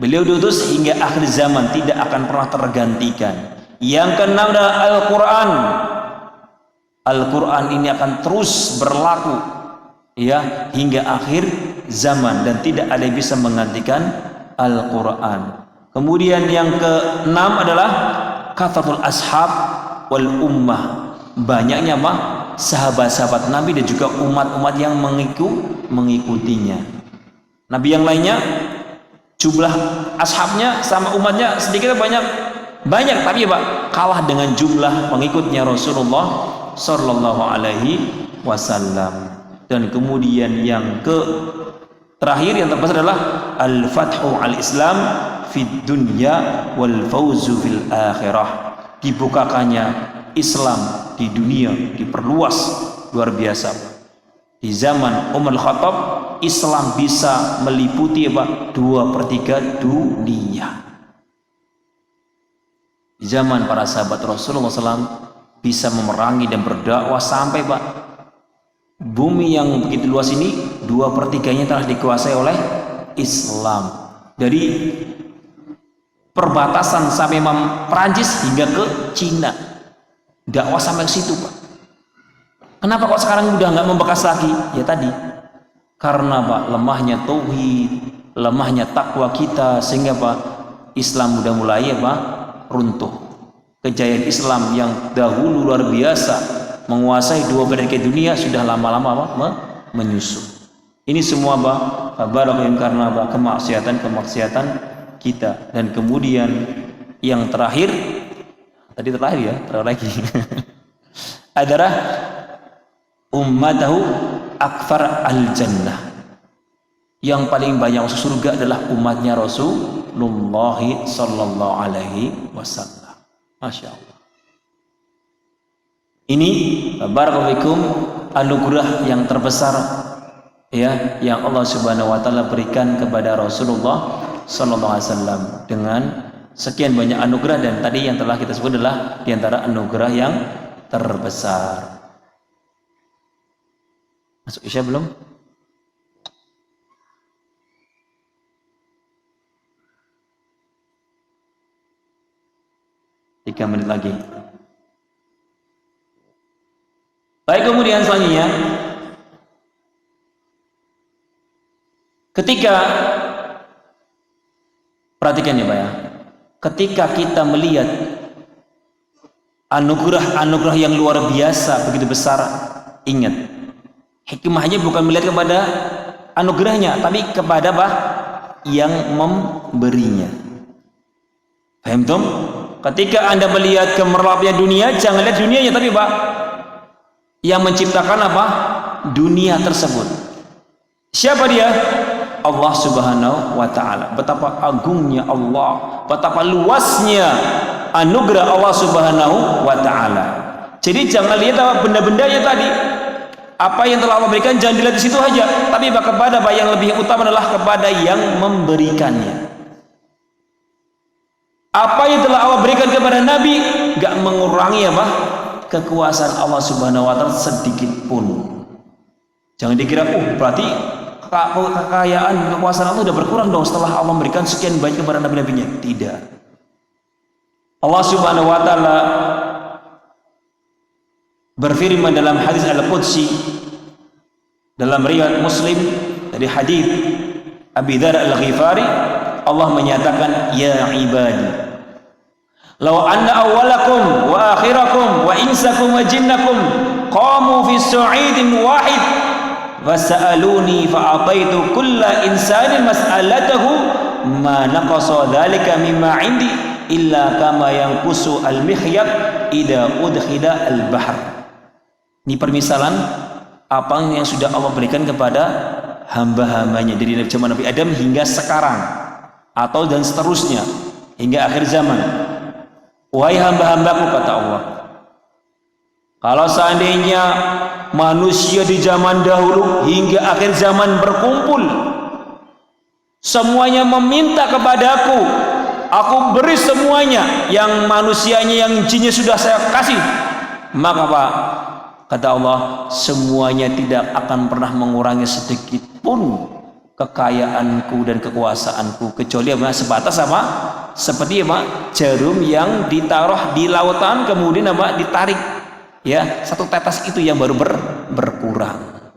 beliau diutus hingga akhir zaman, tidak akan pernah tergantikan. Yang keenam adalah Al-Quran. Al-Quran ini akan terus berlaku ya hingga akhir zaman, dan tidak ada yang bisa menggantikan Al-Quran. Kemudian yang keenam adalah kathratul ashab wal ummah, banyaknya sahabat-sahabat Nabi dan juga umat-umat yang mengikutinya. Nabi yang lainnya jumlah ashabnya sama umatnya sedikit banyak, tapi Pak kalah dengan jumlah pengikutnya Rasulullah Sallallahu Alaihi Wasallam. Dan kemudian yang terakhir yang terbesar adalah al-fathu al-Islam fid dunya wal fauzu fil akhirah. Dibukakannya Islam di dunia, diperluas luar biasa. Di zaman Umar Khattab, Islam bisa meliputi apa? 2/3 dunia. Di zaman para sahabat Rasulullah SAW bisa memerangi dan berdakwah sampai Pak bumi yang begitu luas ini 2/3-nya telah dikuasai oleh Islam. Dari perbatasan sampai Perancis hingga ke Cina, dakwah sampai ke situ Pak. Kenapa kok sekarang udah nggak membekas lagi? Ya tadi, karena Pak lemahnya tauhid, lemahnya takwa kita, sehingga Pak Islam udah mulai Pak runtuh. Kejayaan Islam yang dahulu luar biasa menguasai 2/3 dunia sudah lama-lama Pak menyusut. Ini semua Pak barakallahu karena Pak kemaksiatan kita. Dan kemudian yang terakhir ya terakhir lagi adalah ummatahu akfar al-jannah. Yang paling banyak masuk surga adalah umatnya Rasulullah Sallallahu Alaihi Wasallam. Masya Allah. Ini barakallahu anugerah yang terbesar ya yang Allah Subhanahu wa taala berikan kepada Rasulullah Sallallahu Alaihi Wasallam dengan sekian banyak anugerah, dan tadi yang telah kita sebut adalah diantara anugerah yang terbesar. Masuk Isya belum? Tiga menit lagi. Baik, kemudian selanjutnya ketika perhatikan ya Pak ya, ketika kita melihat anugerah yang luar biasa begitu besar, ingat hikmahnya bukan melihat kepada anugerahnya, tapi kepada apa? Yang memberinya. Paham tom? Ketika Anda melihat gemerlapnya dunia, jangan lihat dunianya, tapi Pak yang menciptakan apa? Dunia tersebut. Siapa dia? Allah Subhanahu wa taala. Betapa agungnya Allah, betapa luasnya anugerah Allah Subhanahu wa taala. Jadi jangan lihat apa benda-bendanya tadi. Apa yang telah Allah berikan jangan dilihat di situ saja, tapi kepada apa yang lebih utama adalah kepada yang memberikannya. Apa yang telah Allah berikan kepada Nabi gak mengurangi apa? Kekuasaan Allah Subhanahu wa taala sedikit pun. Jangan dikira berarti kekayaan kekuasaan Allah sudah berkurang dong setelah Allah memberikan sekian banyak kepada nabi-nabinya. Tidak. Allah Subhanahu wa taala berfirman dalam hadis Al-Qudsi dalam riwayat Muslim dari hadis Abi Dzar Al-Ghifari, Allah menyatakan, ya ibadi, law anna awwalakum wa akhirakum wa insakum wa jinnakum qamu fi su'idin wahid wasa'aluni fa'ataitu kulla insanin mas'alatahu ma naqasa dhalika mimma indi illa kama yanqusu al-mikhyat idza udkhila al-bahr. Ini permisalan apa yang sudah Allah berikan kepada hamba-hambanya dari zaman Nabi Adam hingga sekarang, atau dan seterusnya hingga akhir zaman. Wahai hamba-hambaku, kata Allah, kalau seandainya manusia di zaman dahulu hingga akhir zaman berkumpul, semuanya meminta kepadaku, aku beri semuanya, yang manusianya, yang jinnya sudah saya kasih, maka Pak, kata Allah, semuanya tidak akan pernah mengurangi sedikit pun kekayaanku dan kekuasaanku, kecuali apa? Sebatas apa? Seperti apa? Jarum yang ditaruh di lautan kemudian apa? Ditarik, ya, satu tetes itu yang baru berkurang.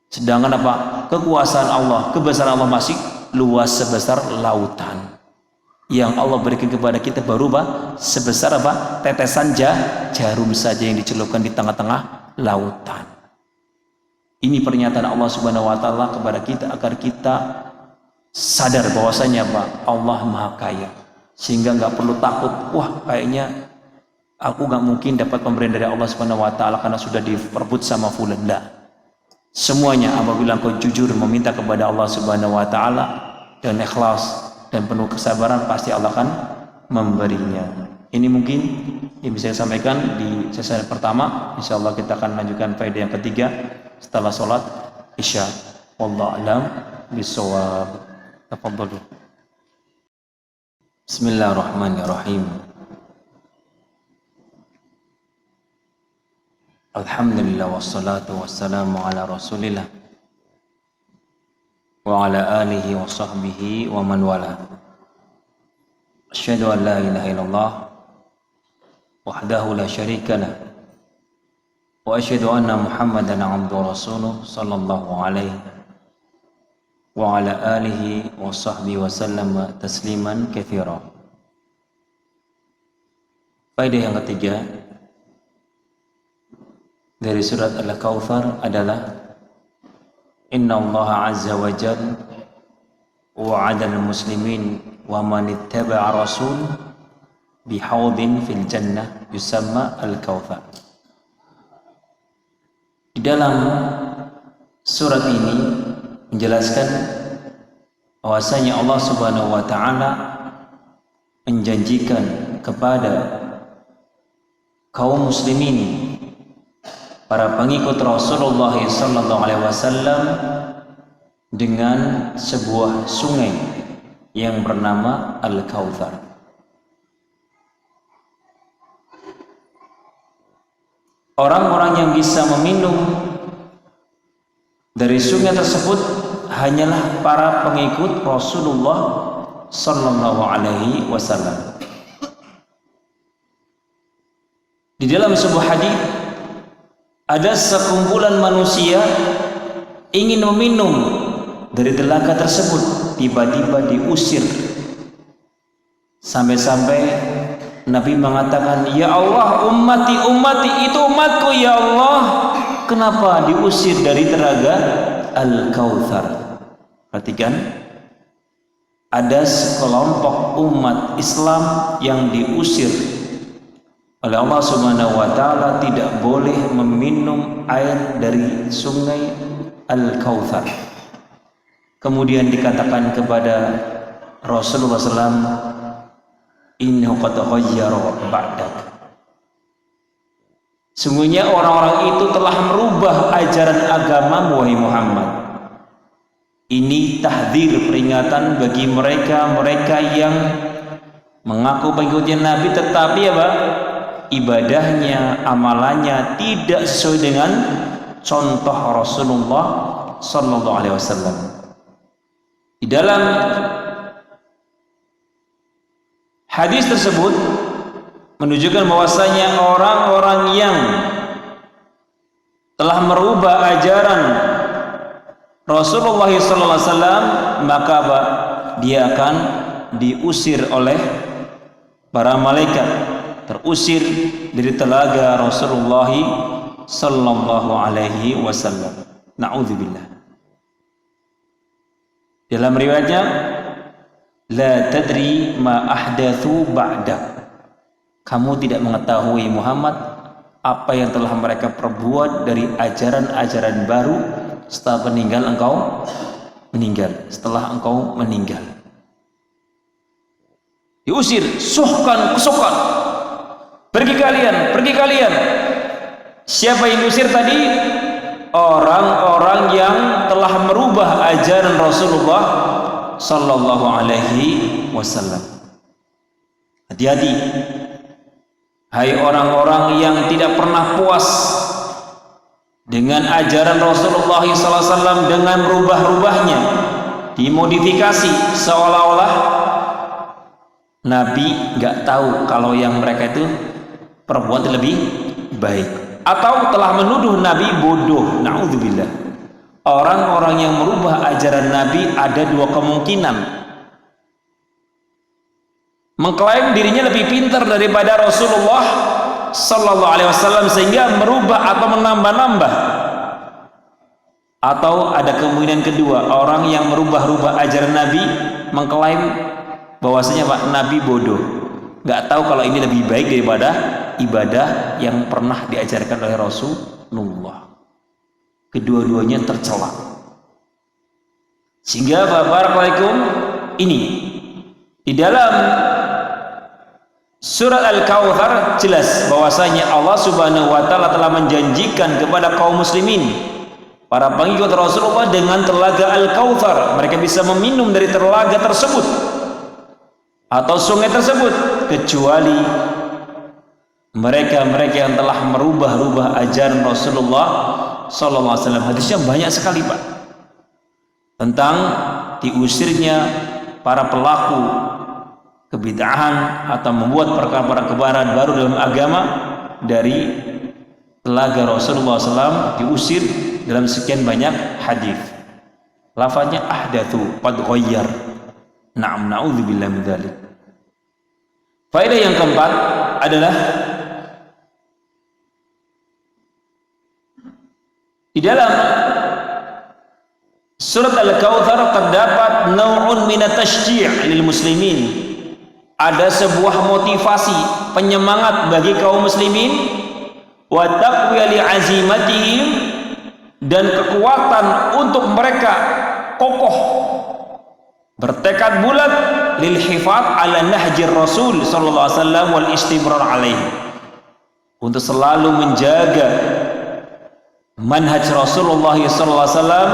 Sedangkan apa? Kekuasaan Allah, kebesaran Allah masih luas sebesar lautan. Yang Allah berikan kepada kita baru apa? Sebesar apa? Tetesan jarum saja yang dicelupkan di tengah-tengah lautan. Ini pernyataan Allah Subhanahu wa taala kepada kita agar kita sadar bahwasanya Allah Maha Kaya, sehingga nggak perlu takut, wah kayaknya aku nggak mungkin dapat pemberian dari Allah Subhanahu wa taala karena sudah diperbut sama fulan. Semuanya apabila engkau jujur meminta kepada Allah Subhanahu wa taala dan ikhlas dan penuh kesabaran, pasti Allah akan memberinya. Ini mungkin yang bisa saya sampaikan di sesi pertama. Insyaallah kita akan lanjutkan faedah yang ketiga setelah sholat Isya. Wallahu a'lam bishawab. Tafadhalu. Bismillahirrahmanirrahim. Alhamdulillah wassalatu wassalamu ala Rasulillah wa ala alihi wa sahbihi wa man wala. Asyhadu an la ilaha illallah wahdahu la syarika lah wa asyhadu anna Muhammadan abduhu rasuluh sallallahu alaihi wa ala alihi wa sahbihi wa sallam tasliman katsira. Faedah yang ketiga dari surat Al-Kautsar adalah Inna Allah azza wa jalla wa'ada al-muslimin wa man ittaba'a rasul bihawdin fil jannah yusamma Al-Kautsar. Di dalam surat ini menjelaskan bahwasanya Allah Subhanahu wa taala menjanjikan kepada kaum muslimin, para pengikut Rasulullah sallallahu alaihi wasallam, dengan sebuah sungai yang bernama Al-Kautsar. Orang-orang yang bisa meminum dari sungai tersebut hanyalah para pengikut Rasulullah sallallahu alaihi wasallam. Di dalam sebuah hadis ada sekumpulan manusia ingin meminum dari telaga tersebut, tiba-tiba diusir. Sampai-sampai Nabi mengatakan, "Ya Allah, ummati, ummati, itu umatku ya Allah. Kenapa diusir dari telaga Al-Kautsar?" Perhatikan, ada sekelompok umat Islam yang diusir oleh Allah Subhanahu wa taala, tidak boleh meminum air dari sungai Al-Kautsar. Kemudian dikatakan kepada Rasulullah SAW, innahu qad ghayyara ba'dak. Sungguhnya orang-orang itu telah merubah ajaran agama wahai Muhammad. Ini tahdzir, peringatan bagi mereka yang mengaku pengikutnya Nabi tetapi ibadahnya, amalannya tidak sesuai dengan contoh Rasulullah sallallahu alaihi wasallam. Di dalam hadis tersebut menunjukkan bahwasanya orang-orang yang telah merubah ajaran Rasulullah sallallahu alaihi wasallam, maka dia akan diusir oleh para malaikat, terusir dari telaga Rasulullah sallallahu alaihi wasallam. Na'udzubillah. Dalam riwayatnya, la tadri ma ahdatsu ba'dak. Kamu tidak mengetahui Muhammad apa yang telah mereka perbuat dari ajaran-ajaran baru setelah setelah engkau meninggal. Diusir, suhkan, kesukan. Pergi kalian. Siapa yang diusir tadi? Orang-orang yang telah merubah ajaran Rasulullah sallallahu alaihi wasallam. Hati-hati, hai orang-orang yang tidak pernah puas dengan ajaran Rasulullah sallallahu alaihi wasallam dengan merubah-rubahnya, dimodifikasi seolah-olah Nabi nggak tahu kalau yang mereka itu perbuat lebih baik, atau telah menuduh Nabi bodoh. Na'udzubillah. Orang-orang yang merubah ajaran Nabi ada dua kemungkinan: mengklaim dirinya lebih pintar daripada Rasulullah sallallahu alaihi wasallam sehingga merubah atau menambah-nambah Atau ada kemungkinan kedua, orang yang merubah-rubah ajaran Nabi mengklaim bahwasanya Pak Nabi bodoh, nggak tahu kalau ini lebih baik daripada ibadah yang pernah diajarkan oleh Rasulullah. Kedua-duanya tercela. Sehingga Barakallahu ini di dalam surat Al-Kautsar jelas bahwasanya Allah Subhanahu wa taala telah menjanjikan kepada kaum muslimin, para pengikut Rasulullah, dengan telaga Al-Kautsar. Mereka bisa meminum dari telaga tersebut atau sungai tersebut, kecuali mereka-mereka yang telah merubah-rubah ajaran Rasulullah sallallahu alaihi wasallam. Hadisnya banyak sekali, Pak, tentang diusirnya para pelaku kebid'ahan atau membuat perkara-perkara kebaran baru dalam agama dari telaga Rasulullah SAW, diusir dalam sekian banyak hadis. Lafaznya ahdatsu qad ghayyar. Na'am, na'udzubillah min dzalik. Faedah yang keempat adalah di dalam surat Al-Kautsar terdapat nau'un min at-tasyji' lil muslimin. Ada sebuah motivasi, penyemangat bagi kaum muslimin, wa taqwiya li azimatihim, dan kekuatan untuk mereka kokoh bertekad bulat lil hifadz ala nahjir Rasul sallallahu alaihi wasallam wal istimrar alaihi, untuk selalu menjaga manhaj Rasulullah sallallahu alaihi wasallam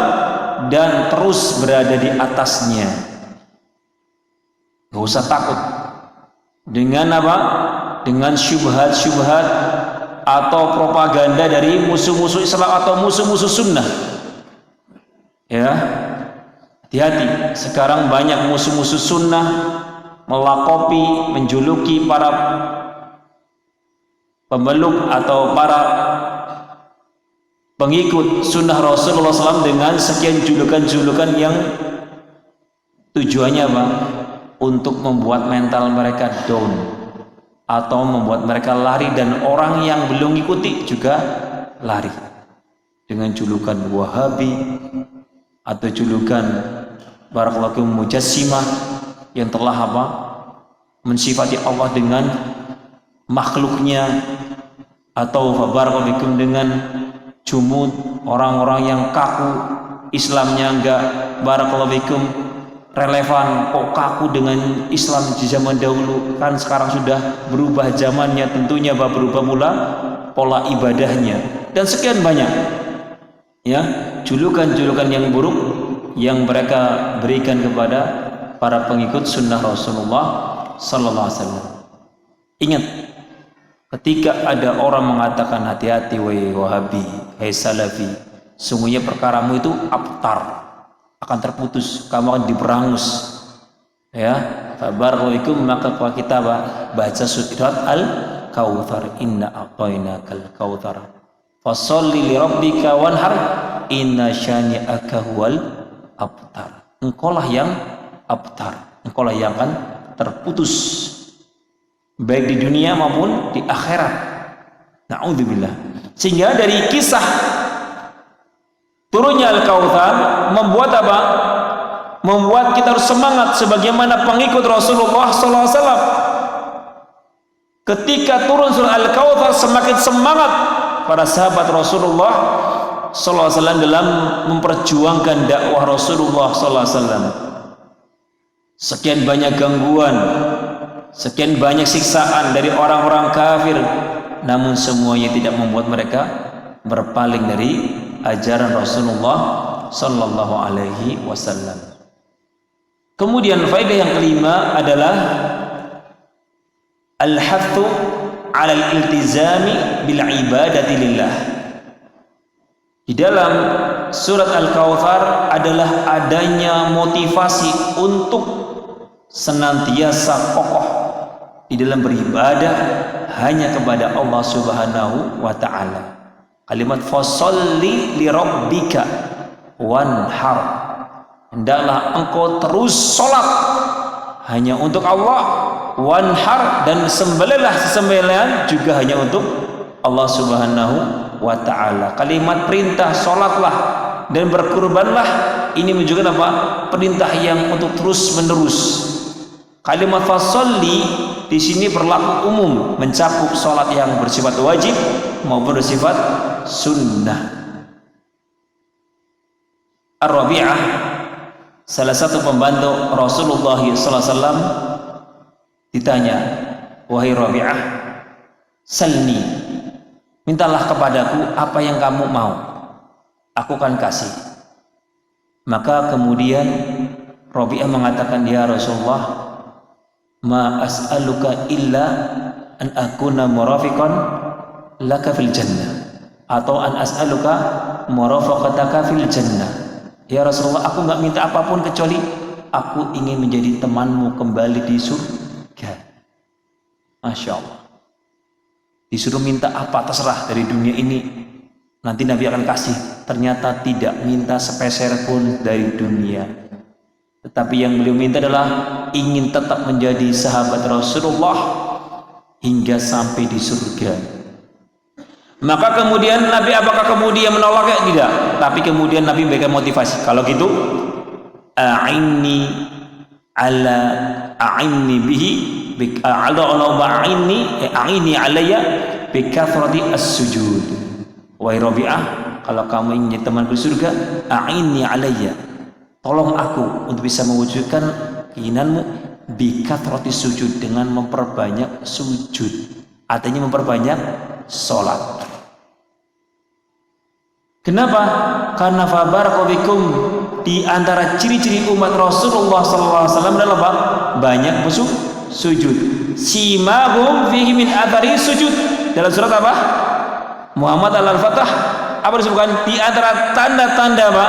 dan terus berada di atasnya. Gak usah takut dengan apa? Dengan syubhat-syubhat atau propaganda dari musuh-musuh Islam atau musuh-musuh sunnah. Ya, hati-hati. Sekarang banyak musuh-musuh sunnah melakopi, menjuluki para pemeluk atau para pengikut sunnah Rasulullah SAW dengan sekian julukan-julukan yang tujuannya apa? Untuk membuat mental mereka down atau membuat mereka lari, dan orang yang belum ikuti juga lari dengan julukan Wahabi atau julukan Barakallahu Mujassimah yang telah apa? Mensifati Allah dengan makhluknya, atau Barakallahu dengan jumud, orang-orang yang kaku, Islamnya enggak Barakallahu relevan, kok kaku dengan Islam di zaman dahulu. Kan sekarang sudah berubah zamannya, tentunya berubah pula pola ibadahnya, dan sekian banyak ya julukan-julukan yang buruk yang mereka berikan kepada para pengikut sunnah Rasulullah sallallahu alaihi wasallam. Ingat, ketika ada orang mengatakan hati-hati wahai Wahabi, hai Salafi, sungguhnya perkaramu itu abtar, akan terputus, kamu akan diberangus, ya. Barakallahu, maka kita baca surat Al-Kautsar, inna a'tainakal kautsar fasholli li rabbika wanhar inna syani'aka huwal abtar. Engkaulah yang abtar, engkaulah yang akan terputus baik di dunia maupun di akhirat. Na'udzubillah. Sehingga dari kisah turunnya Al-Kautsar membuat apa? Membuat kita harus semangat sebagaimana pengikut Rasulullah SAW. Ketika turun surah Al-Kautsar, semakin semangat para sahabat Rasulullah SAW dalam memperjuangkan dakwah Rasulullah SAW. Sekian banyak gangguan, sekian banyak siksaan dari orang-orang kafir, namun semuanya tidak membuat mereka berpaling dari ajaran Rasulullah sallallahu alaihi wasallam. Kemudian faedah yang kelima adalah al-hathu 'ala al-iltizami bil ibadati lillah. Di dalam surat Al-Kautsar adalah adanya motivasi untuk senantiasa kokoh di dalam beribadah hanya kepada Allah Subhanahu wa taala. Kalimat fasholli li rabbika wanhar, hendaklah engkau terus sholat hanya untuk Allah, wanhar, dan sembelihlah sesembelihan juga hanya untuk Allah Subhanahu wa ta'ala. Kalimat perintah sholatlah dan berkurbanlah. Ini menunjukkan apa? Perintah yang untuk terus menerus. Kalimat fasolli di sini berlaku umum, mencakup sholat yang bersifat wajib maupun bersifat sunnah. Ar-Rabi'ah, salah satu pembantu Rasulullah SAW, ditanya, wahai Rabi'ah, salni, mintalah kepadaku apa yang kamu mau, aku akan kasih. Maka kemudian Rabi'ah mengatakan, ya Rasulullah, ma as'aluka illa an akuna murafiqan laka fil jannah, atau an as'aluka murafaqataka fil jannah. Ya Rasulullah, aku nggak minta apapun kecuali aku ingin menjadi temanmu kembali di surga. Masya Allah. Disuruh minta apa terserah dari dunia ini, nanti Nabi akan kasih. Ternyata tidak minta sepeser pun dari dunia, tetapi yang beliau minta adalah ingin tetap menjadi sahabat Rasulullah hingga sampai di surga. Maka kemudian Nabi apakah kemudian menolaknya? Tidak. Tapi kemudian Nabi memberikan motivasi. Kalau gitu, a'inni bihi a'inni alayya bi kathrati as-sujud. Wahai Rabi'ah, kalau kamu ingin jadi temanku di surga, a'inni alayya, tolong aku untuk bisa mewujudkan keinginanmu bi kathrati sujud, dengan memperbanyak sujud. Artinya memperbanyak sholat. Kenapa? Karena fabarakum, di antara ciri-ciri umat Rasulullah SAW adalah apa? Banyak sujud. Simahum fihi min athari sujud. Dalam surat apa? Muhammad Al-Fatah. Apa disebutkan? Di antara tanda-tanda apa?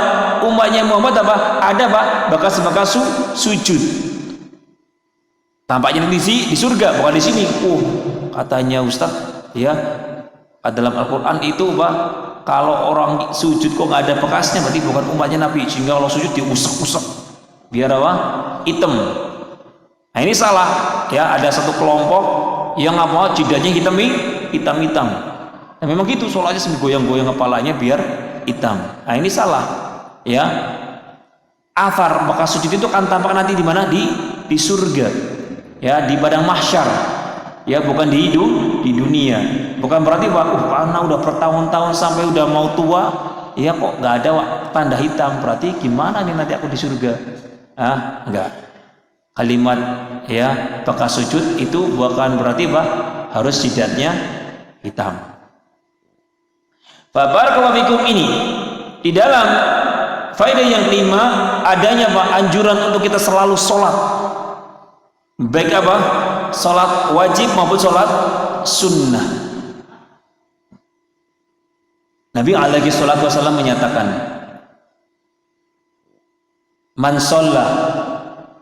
Umatnya Muhammad apa? Ada apa? Bekas-bekas sujud. Tampaknya di surga, bukan di sini. Katanya Ustaz, ya, dalam Al-Quran itu apa? Kalau orang sujud kok nggak ada bekasnya, berarti bukan umatnya Nabi. Sehingga kalau sujud diusap-usap biar apa? Hitam. Nah ini salah. Ya, ada satu kelompok yang apa? Jidahnya hitam-hitam. Nah memang gitu, sholatnya sambil goyang-goyang kepalanya biar hitam. Nah ini salah. Ya, athar bekas sujud itu akan tampak nanti di mana? Di surga. Ya, di padang mahsyar. Ya, bukan di dunia. Bukan berarti karena udah bertahun-tahun sampai udah mau tua, ya kok nggak ada tanda hitam, berarti gimana nih nanti aku di surga? Enggak. Kalimat ya bekas sujud itu bukan berarti harus jidatnya hitam. Barakallahu fikum, ini di dalam faedah yang kelima adanya anjuran untuk kita selalu sholat, baik apa? Sholat wajib maupun sholat sunnah. Nabi alaihi salatu wasallam menyatakan, man sholla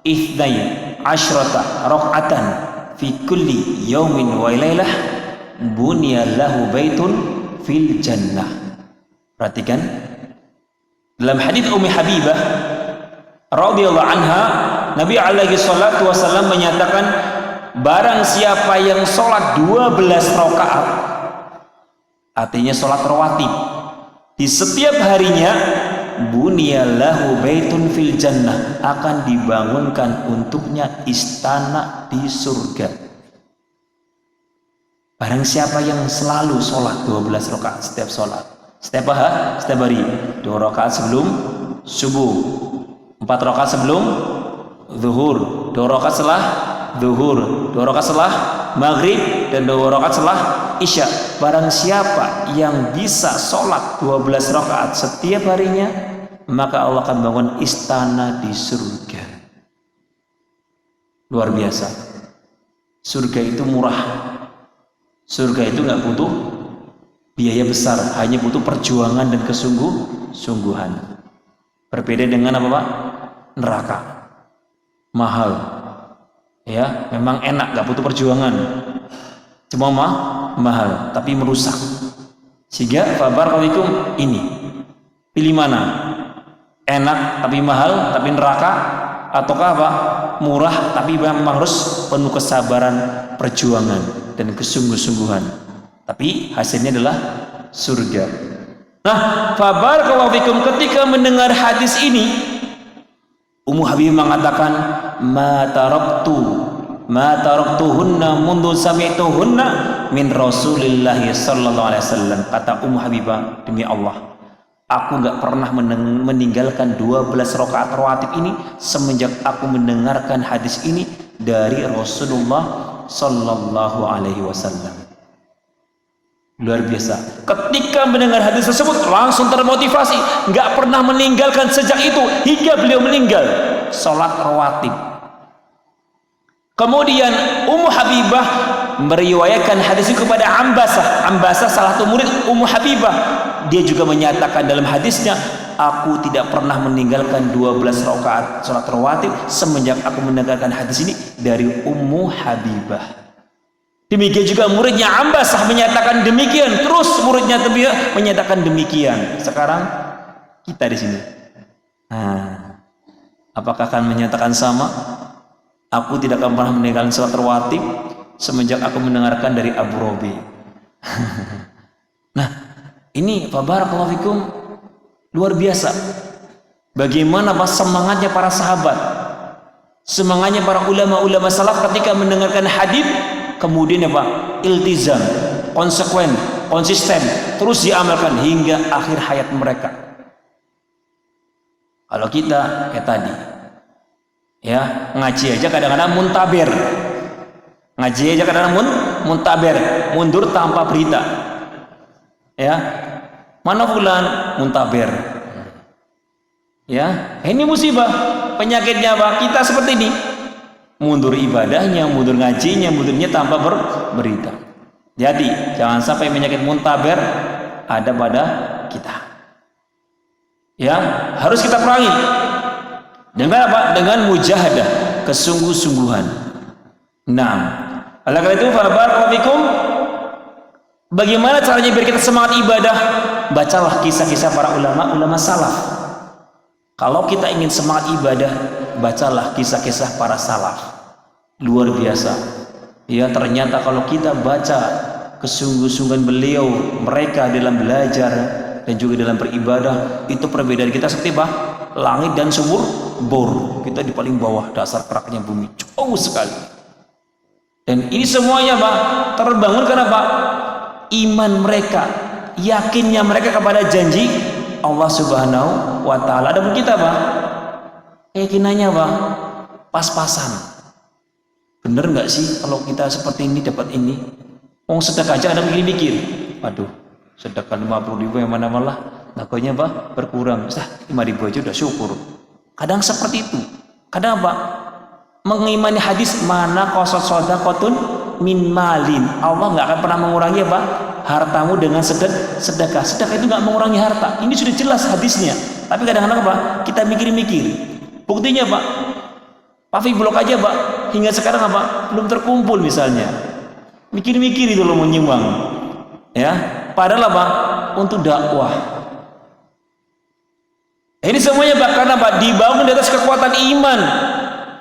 ithnai asyrata raka'atan fi kulli yaumin wa lailah bunya lahu baitun fil jannah. Perhatikan dalam hadis Ummi Habibah radhiyallahu anha, Nabi alaihi salatu wasallam menyatakan, barang siapa yang sholat 12 rakaat, artinya sholat rawatib, di setiap harinya, bunyalahu baitun fil jannah, akan dibangunkan untuknya istana di surga. Barang siapa yang selalu sholat 12 rakaat setiap sholat, setiap hari, 2 rakaat sebelum subuh, 4 rakaat sebelum zuhur, 2 rakaat setelah zuhur, 2 rakaat setelah maghrib, dan 2 rakaat setelah isya. Barang siapa yang bisa sholat 12 rakaat setiap harinya, maka Allah akan bangun istana di surga. Luar biasa. Surga itu murah. Surga itu nggak butuh biaya besar, hanya butuh perjuangan dan kesungguhan. Berbeda dengan apa Pak? Neraka. Mahal. Ya, memang enak, nggak butuh perjuangan. Cuma mahal, tapi merusak. Sehingga fabarakallahu ini, pilih mana? Enak tapi mahal, tapi neraka, ataukah apa? Murah tapi memang harus penuh kesabaran, perjuangan dan kesungguh-sungguhan. Tapi hasilnya adalah surga. Nah, fabarakallahu fikum, ketika mendengar hadis ini, Ummu Habibah mengatakan, ma taraktuhunna mundu sami'tuhunna min Rasulillah sallallahu alaihi wasallam. Kata Ummu Habibah, demi Allah, aku nggak pernah meninggalkan 12 rakaat rawatib ini semenjak aku mendengarkan hadis ini dari Rasulullah sallallahu alaihi wasallam. Luar biasa. Ketika mendengar hadis tersebut langsung termotivasi, nggak pernah meninggalkan sejak itu hingga beliau meninggal sholat rawatib. Kemudian Ummu Habibah meriwayatkan hadis itu kepada Ambasah salah satu murid Ummu Habibah. Dia juga menyatakan dalam hadisnya, aku tidak pernah meninggalkan 12 rakaat sholat rawatib semenjak aku mendengarkan hadis ini dari Ummu Habibah. Demikian juga muridnya Ambasah menyatakan demikian, terus muridnya menyatakan demikian. Sekarang kita di sini, apakah akan menyatakan sama? Aku tidak akan pernah meninggalkan sholat rawatib semenjak aku mendengarkan dari Abu Robi. Nah, ini barakallahu fikum, luar biasa. Bagaimana semangatnya para sahabat, semangatnya para ulama-ulama salaf ketika mendengarkan hadis, kemudian iltizam, konsekuen, konsisten, terus diamalkan hingga akhir hayat mereka. Kalau kita kayak tadi, ya ngaji aja kadang-kadang muntaber, ngaji aja kadang-kadang muntaber, mundur tanpa berita. Ya, mana fulan muntaber. Ya, ini musibah, penyakitnya kita seperti ini. Mundur ibadahnya, mundur ngajinya, mundurnya tanpa berita. Jadi jangan sampai penyakit muntaber ada pada kita. Ya, harus kita perangi. Dengan apa? Dengan mujahadah, kesungguh-sungguhan. Nah, oleh karena itu, barakallahu fikum, bagaimana caranya biar kita semangat ibadah? Bacalah kisah-kisah para ulama salaf. Kalau kita ingin semangat ibadah, bacalah kisah-kisah para salaf. Luar biasa. Ya, ternyata kalau kita baca kesungguh-sungguhan beliau, mereka dalam belajar dan juga dalam beribadah, itu perbedaan kita seperti apa? Langit dan sumur bor. Kita di paling bawah dasar keraknya bumi, jauh sekali. Dan ini semuanya terbangun karena iman mereka, yakinnya mereka kepada janji Allah Subhanahu wa Ta'ala. Ada pun kita keyakinannya pas-pasan. Bener nggak sih kalau kita seperti ini dapat ini? Sedekah aja ada mikir-mikir, waduh, sedekah 50.000 yang mana malah nakonya berkurang, 5.000 aja udah syukur. Kadang seperti itu. Kadang mengimani hadis, mana qasad shadaqatun min malin. Allah nggak akan pernah mengurangi hartamu dengan sedekah. Sedekah itu nggak mengurangi harta. Ini sudah jelas hadisnya. Tapi kadang-kadang kita mikir-mikir. Buktinya Pavi blok aja hingga sekarang belum terkumpul misalnya. Mikir-mikir itu loh menyumbang. Ya, padahal untuk dakwah. Ini semuanya karena dibangun di atas kekuatan iman,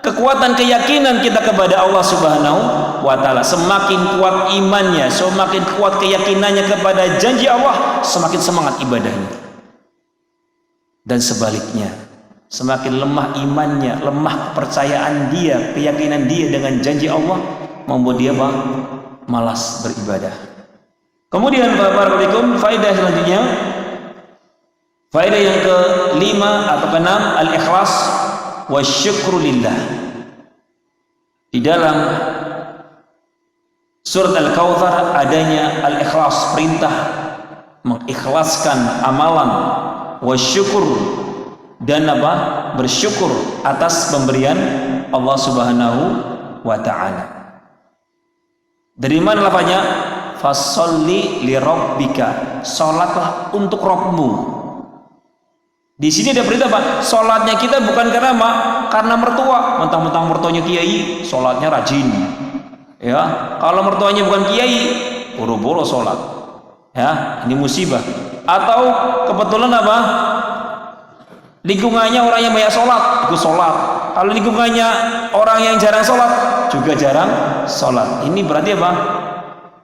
kekuatan keyakinan kita kepada Allah Subhanahu wa Ta'ala. Semakin kuat imannya, semakin kuat keyakinannya kepada janji Allah, semakin semangat ibadahnya. Dan sebaliknya, semakin lemah imannya, lemah kepercayaan dia, keyakinan dia dengan janji Allah, membuat dia malas beribadah. Kemudian barakallahu faedah selanjutnya, faedah yang ke-5 atau ke-6, al-ikhlas wa syukru lillah. Di dalam surat Al-Kautsar adanya al-ikhlas, perintah mengikhlaskan amalan, wa syukur, dan bersyukur atas pemberian Allah Subhanahu wa Ta'ala. Dari mana lafaznya? Fasholli li rabbika, salatlah untuk Rabbmu. Di sini ada berita salatnya kita bukan karena karena mertua, mentang-mentang mertuanya kiai, salatnya rajin. Ya, kalau mertuanya bukan kiai, boro-boro salat. Ya, ini musibah. Atau kebetulan lingkungannya orang yang banyak sholat, ikut sholat. Kalau lingkungannya orang yang jarang sholat, juga jarang sholat. Ini berarti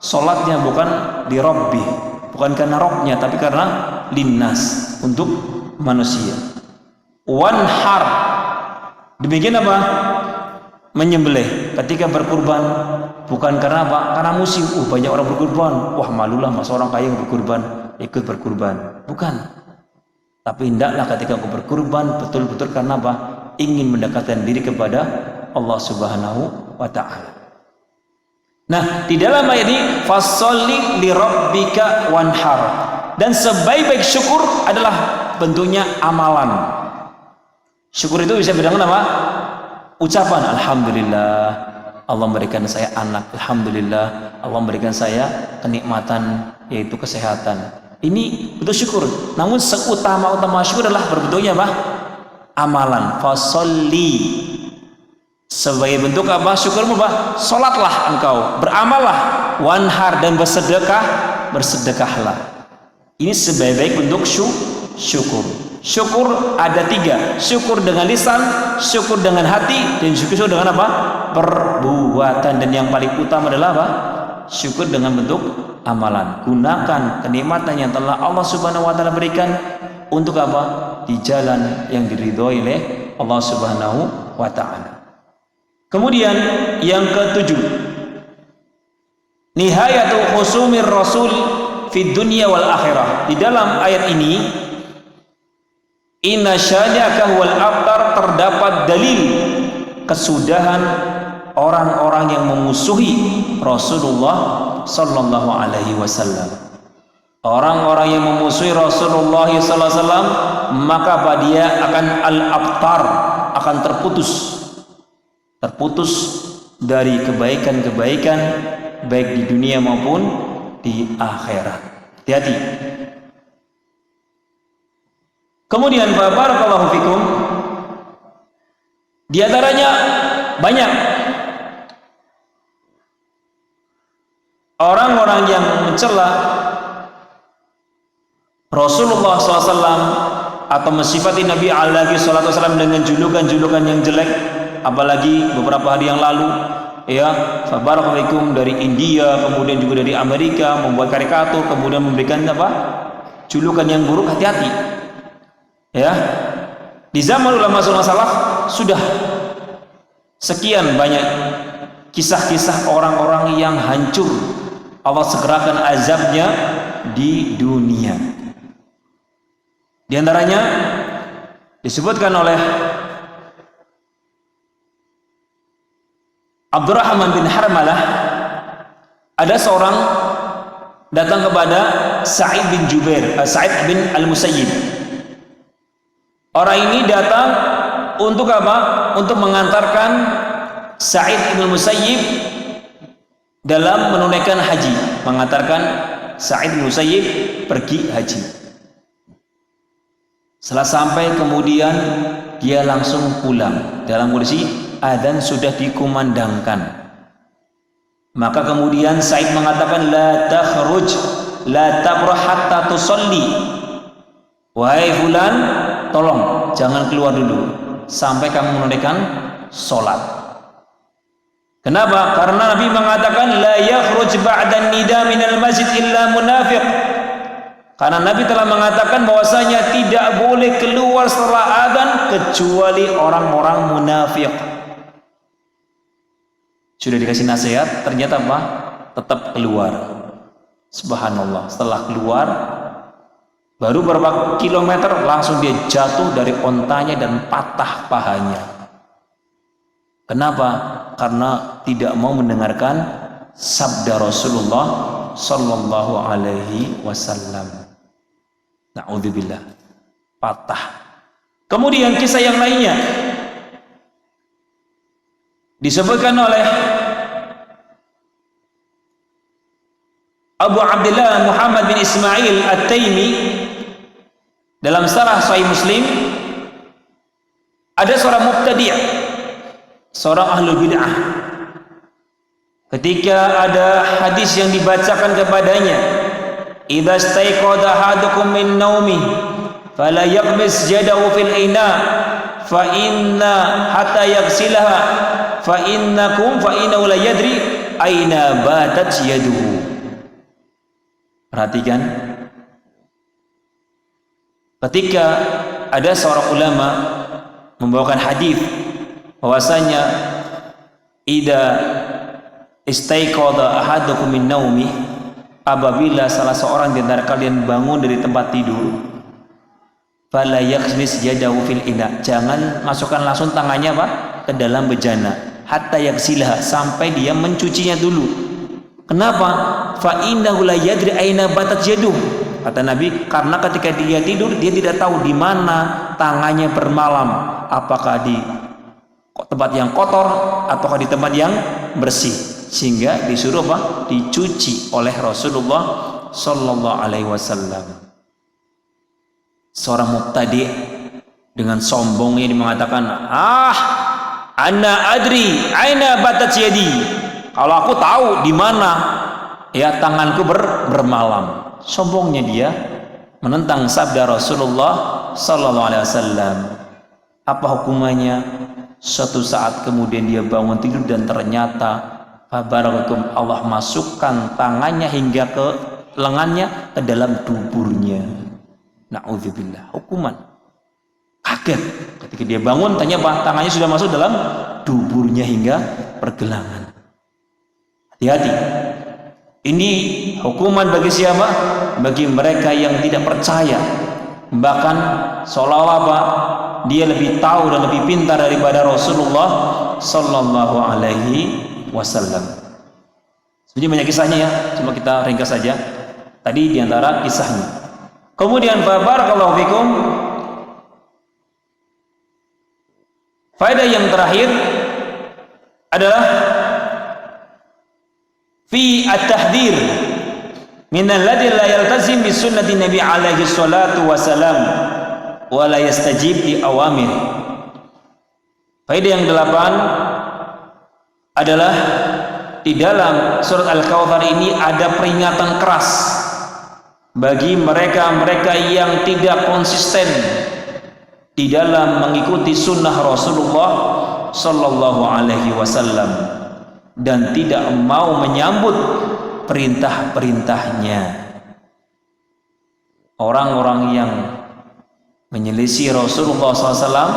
sholatnya bukan di Rabbi, bukan karena Rabbnya, tapi karena linnas, untuk manusia. Wanhar, demikian apa? Menyembelih. Ketika berkurban bukan karena apa? Karena musim. Banyak orang berkurban. Wah, malulah masa orang kaya berkurban, ikut berkurban. Bukan. Tapi hendaklah ketika aku berkurban betul-betul karena apa? Ingin mendekatkan diri kepada Allah Subhanahu wa taala. Nah, di dalam ayat ini fasholli li rabbika wanhar. Dan sebaik-baik syukur adalah bentuknya amalan. Syukur itu bisa dengan apa? Ucapan alhamdulillah, Allah memberikan saya anak, alhamdulillah, Allah memberikan saya kenikmatan yaitu kesehatan. Ini bentuk syukur. Namun seutama-utama syukur adalah berbentuknya apa? Amalan. Fasholli. Sebagai bentuk apa? Syukurmu apa? Salatlah engkau, beramallah, wanhar, dan bersedekahlah. Ini sebaik-baik bentuk syukur. Syukur ada 3. Syukur dengan lisan, syukur dengan hati, dan syukur dengan apa? Perbuatan. Dan yang paling utama adalah apa? Syukur dengan bentuk amalan. Gunakan kenikmatan yang telah Allah Subhanahu wa taala berikan untuk apa? Di jalan yang diridhoi oleh Allah Subhanahu wa taala. Kemudian yang ke-7, nihayatu khusumir rasul fid dunya wal akhirah. Di dalam ayat ini inna syani'aka huwal abtar, terdapat dalil kesudahan orang-orang yang memusuhi Rasulullah sallallahu alaihi wasallam. Orang-orang yang memusuhi Rasulullah sallallahu alaihi wasallam, maka dia akan al-abtar, akan terputus dari kebaikan-kebaikan baik di dunia maupun di akhirat. Hati-hati. Kemudian barakallahu fikum, di antaranya banyak orang-orang yang mencela Rasulullah SAW atau mensifati Nabi alaihi wasallam dengan julukan-julukan yang jelek. Apalagi beberapa hari yang lalu, ya, barakallahu dari India, kemudian juga dari Amerika membuat karikatur, kemudian memberikan apa? Julukan yang buruk. Hati-hati. Ya. Di zaman ulama salaf sudah sekian banyak kisah-kisah orang-orang yang hancur. Allah segerakan azabnya di dunia. Di antaranya disebutkan oleh Abdurrahman bin Harmalah, ada seorang datang kepada Sa'id bin Al-Musayyib. Orang ini datang untuk apa? Untuk mengantarkan Sa'id bin Al-Musayyib dalam menunaikan haji, mengantarkan Sa'id bin Al-Musayyib pergi haji. Setelah sampai kemudian dia langsung pulang dalam kondisi adzan sudah dikumandangkan. Maka kemudian Sa'id mengatakan la takhruj la tabrah hatta tusalli. Wahai fulan, tolong jangan keluar dulu sampai kamu menunaikan salat. Kenapa? Karena Nabi mengatakan la yakhruj ba'da nida minal masjid illa munafiq. Karena Nabi telah mengatakan bahwasanya tidak boleh keluar setelah adzan kecuali orang-orang munafik. Sudah dikasih nasihat, ternyata apa? Tetap keluar. Subhanallah. Setelah keluar, baru beberapa kilometer langsung dia jatuh dari ontanya dan patah pahanya. Kenapa? Karena tidak mau mendengarkan sabda Rasulullah sallallahu alaihi wasallam. Na'udzubillah. Patah. Kemudian kisah yang lainnya disebutkan oleh Abu Abdullah Muhammad bin Ismail At-Taimi dalam Syarah Sahih Muslim. Ada seorang mubtadi', seorang ahlul bid'ah. Ketika ada hadis yang dibacakan kepadanya, idza staiqadha ahadukum min naumi fala yaqmis yadahu fil ina fa inna hatta yaghsilaha fa innahu la yadri aina batat yaduhu. Perhatikan, Ketika ada seorang ulama membawakan hadis bahwasanya idza istaiqadha ahadukum min naumi, apabila salah seorang di antara kalian bangun dari tempat tidur, fala yakhmis yadahu fil ina, jangan masukkan langsung tangannya ke dalam bejana, hatta yaghsilaha, sampai dia mencucinya dulu. Kenapa? Fa innahu la yadri aina batat yaduh. Kata Nabi, karena ketika dia tidur dia tidak tahu di mana tangannya bermalam, apakah di tempat yang kotor ataukah di tempat yang bersih, sehingga disuruh dicuci oleh Rasulullah sallallahu alaihi wasallam. Seorang mubtadi dengan sombongnya dia mengatakan, ana adri aina batat yadi, kalau aku tahu di mana ya tanganku bermalam. Sombongnya dia menentang sabda Rasulullah sallallahu alaihi wasallam. Apa hukumannya? Suatu saat kemudian dia bangun tidur dan ternyata fabarakum, Allah masukkan tangannya hingga ke lengannya ke dalam duburnya. Na'udzubillah, hukuman. Kaget ketika dia bangun, tanya tangannya sudah masuk dalam duburnya hingga pergelangan. Hati-hati. Ini hukuman bagi siapa? Bagi mereka yang tidak percaya, bahkan seolah-olah dia lebih tahu dan lebih pintar daripada Rasulullah sallallahu alaihi wasallam. Sebenarnya banyak kisahnya ya, cuma kita ringkas saja. Tadi diantara kisahnya. Kemudian barakallahu fikum, faedah yang terakhir adalah fi at-tahdhir min alladhi la yaltazim bi sunnati Nabi alaihi salatu wasalam wa la yastajib li awamir. Faedah yang 8 adalah di dalam surat Al-Kautsar ini ada peringatan keras bagi mereka-mereka yang tidak konsisten di dalam mengikuti sunnah Rasulullah sallallahu alaihi wasallam dan tidak mau menyambut perintah-perintahnya. Orang-orang yang menyelisih Rasulullah SAW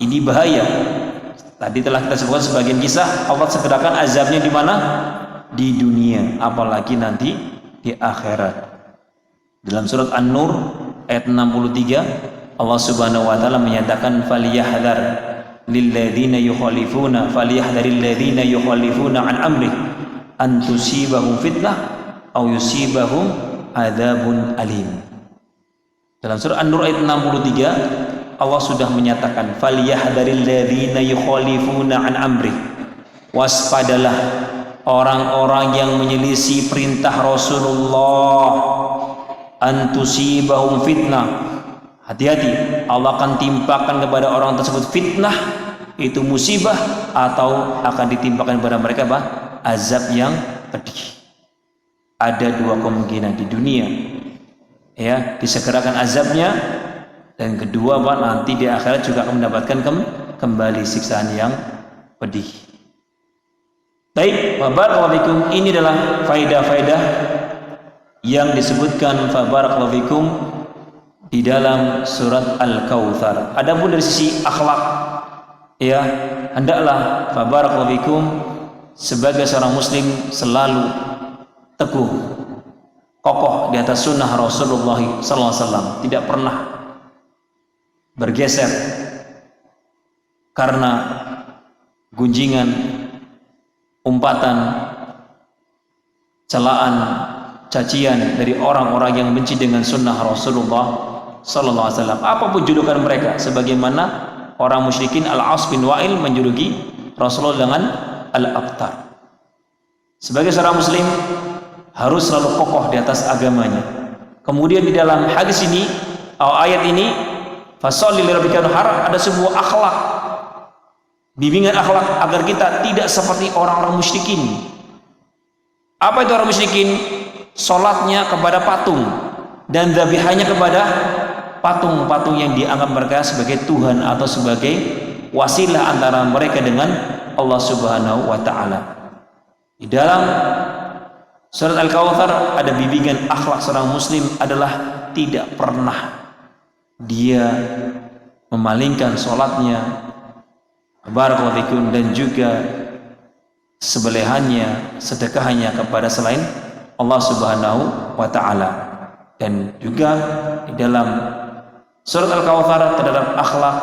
ini bahaya. Tadi telah kita sebutkan sebagian kisah, Allah segerakan azabnya di mana? Di dunia, apalagi nanti di akhirat. Dalam surat An-Nur ayat 63, Allah Subhanahu wa taala menyatakan falyahdhar lilladzina yukhalifuna falyahdharil ladzina yukhalifuna an amrih an tusibahum fitnah aw yusibahum adzabun alim. Dalam surah An-Nur ayat 63 Allah sudah menyatakan falyahdharil ladzina yukhalifuna an amrih, waspadalah orang-orang yang menyelisih perintah Rasulullah, an tusibahum fitnah, hati-hati Allah akan timpakan kepada orang tersebut fitnah, itu musibah, atau akan ditimpakan kepada mereka azab yang pedih. Ada dua kemungkinan di dunia, ya, disegerakan azabnya, dan kedua nanti di akhirat juga akan mendapatkan kembali siksaan yang pedih. Baik, barakallahu fikum, ini adalah faedah-faedah yang disebutkan barakallahu fikum di dalam surat Al-Kautsar. Adapun dari sisi akhlak, ya, hendaklah barakallahu fikum sebagai seorang muslim selalu teguh, kokoh di atas sunnah Rasulullah sallallahu alaihi wasallam, tidak pernah bergeser karena gunjingan, umpatan, celaan, cacian dari orang-orang yang benci dengan sunnah Rasulullah sallallahu alaihi wasallam, apapun julukan mereka, sebagaimana orang musyrikin Al-As bin Wa'il menjuluki Rasulullah dengan Al-Abtar. Sebagai seorang muslim harus selalu kokoh di atas agamanya. Kemudian di dalam hadis ini atau ayat ini, fasholli lirabbika wanhar, ada sebuah akhlak, bimbingan akhlak agar kita tidak seperti orang-orang musyrikin. Apa itu orang musyrikin? Salatnya kepada patung dan dhabihannya kepada patung-patung yang dianggap mereka sebagai Tuhan atau sebagai wasilah antara mereka dengan Allah Subhanahu wa taala. Di dalam surat Al-Kautsar ada bimbingan akhlak seorang muslim adalah tidak pernah dia memalingkan sholatnya, barakallahu fikum, dan juga sebelehannya, sedekahnya kepada selain Allah Subhanahu wa taala. Dan juga di dalam surat Al-Kautsar terdapat akhlak,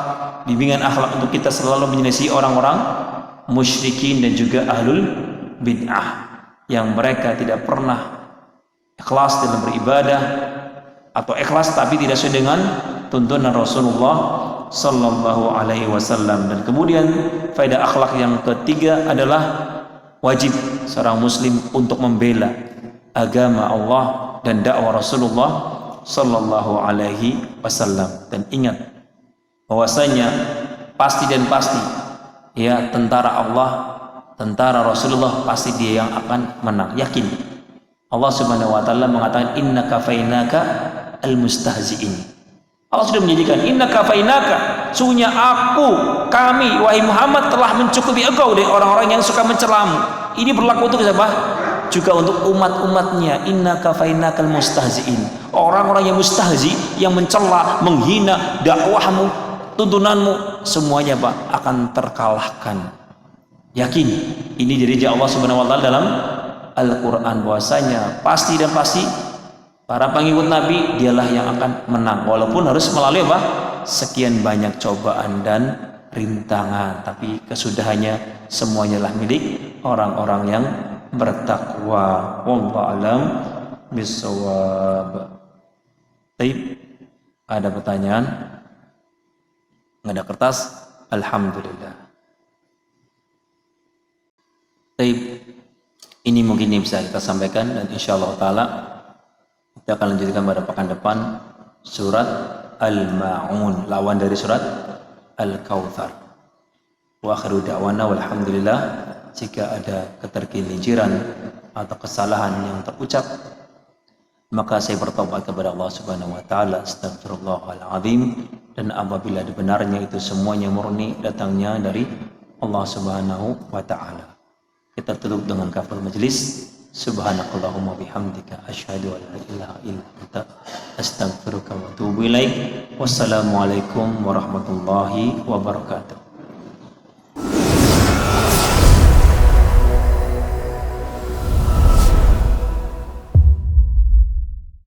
bimbingan akhlak untuk kita selalu menyelesaikan orang-orang musyrikin dan juga ahlul bid'ah yang mereka tidak pernah ikhlas dalam beribadah, atau ikhlas tapi tidak sesuai dengan tuntunan Rasulullah sallallahu alaihi wasallam. Dan kemudian faedah akhlak yang ketiga adalah wajib seorang muslim untuk membela agama Allah dan dakwah Rasulullah sallallahu alaihi wasallam. Dan ingat bahwasanya pasti dan pasti ya, tentara Allah, tentara Rasulullah, pasti dia yang akan menang. Yakin. Allah Subhanahu wa taala mengatakan inna kafainaka al-mustahzi'in. Allah sudah menjadikan inna kafainaka, sungguhnya kami wahai Muhammad telah mencukupi engkau dari orang-orang yang suka mencelamu. Ini berlaku untuk siapa? Juga untuk umat-umatnya. Inna kafainaka al-mustahzi'in. Orang-orang yang mustahzi, yang mencela, menghina dakwahmu, tuntunanmu, semuanya Pak akan terkalahkan. Yakin. Ini dari Allah Subhanahu wa taala dalam Al-Quran, bahwasanya pasti dan pasti para pengikut Nabi dialah yang akan menang, walaupun harus melalui apa? Sekian banyak cobaan dan rintangan, tapi kesudahannya semuanya lah milik orang-orang yang bertakwa. Wallahu a'lam bishawab. Baik, ada pertanyaan? Nggak ada kertas? Alhamdulillah. Baik, ini mungkin yang bisa kita sampaikan, dan insyaallah taala kita akan lanjutkan pada pekan depan surat Al-Ma'un, lawan dari surat Al-Kautsar. Wa akhiru da'wana walhamdulillah. Jika ada ketergelinciran atau kesalahan yang terucap, maka saya bertobat kepada Allah Subhanahu wa taala, astagfirullahal azim. Dan apabila benarnya itu semuanya murni datangnya dari Allah Subhanahu wa taala. Kita tutup dengan kafaratul majlis. Subhanakallahumma bihamdika asyhadu an la ilaha illa anta astaghfiruka wa atubu ilaik. Wassalamualaikum warahmatullahi wabarakatuh.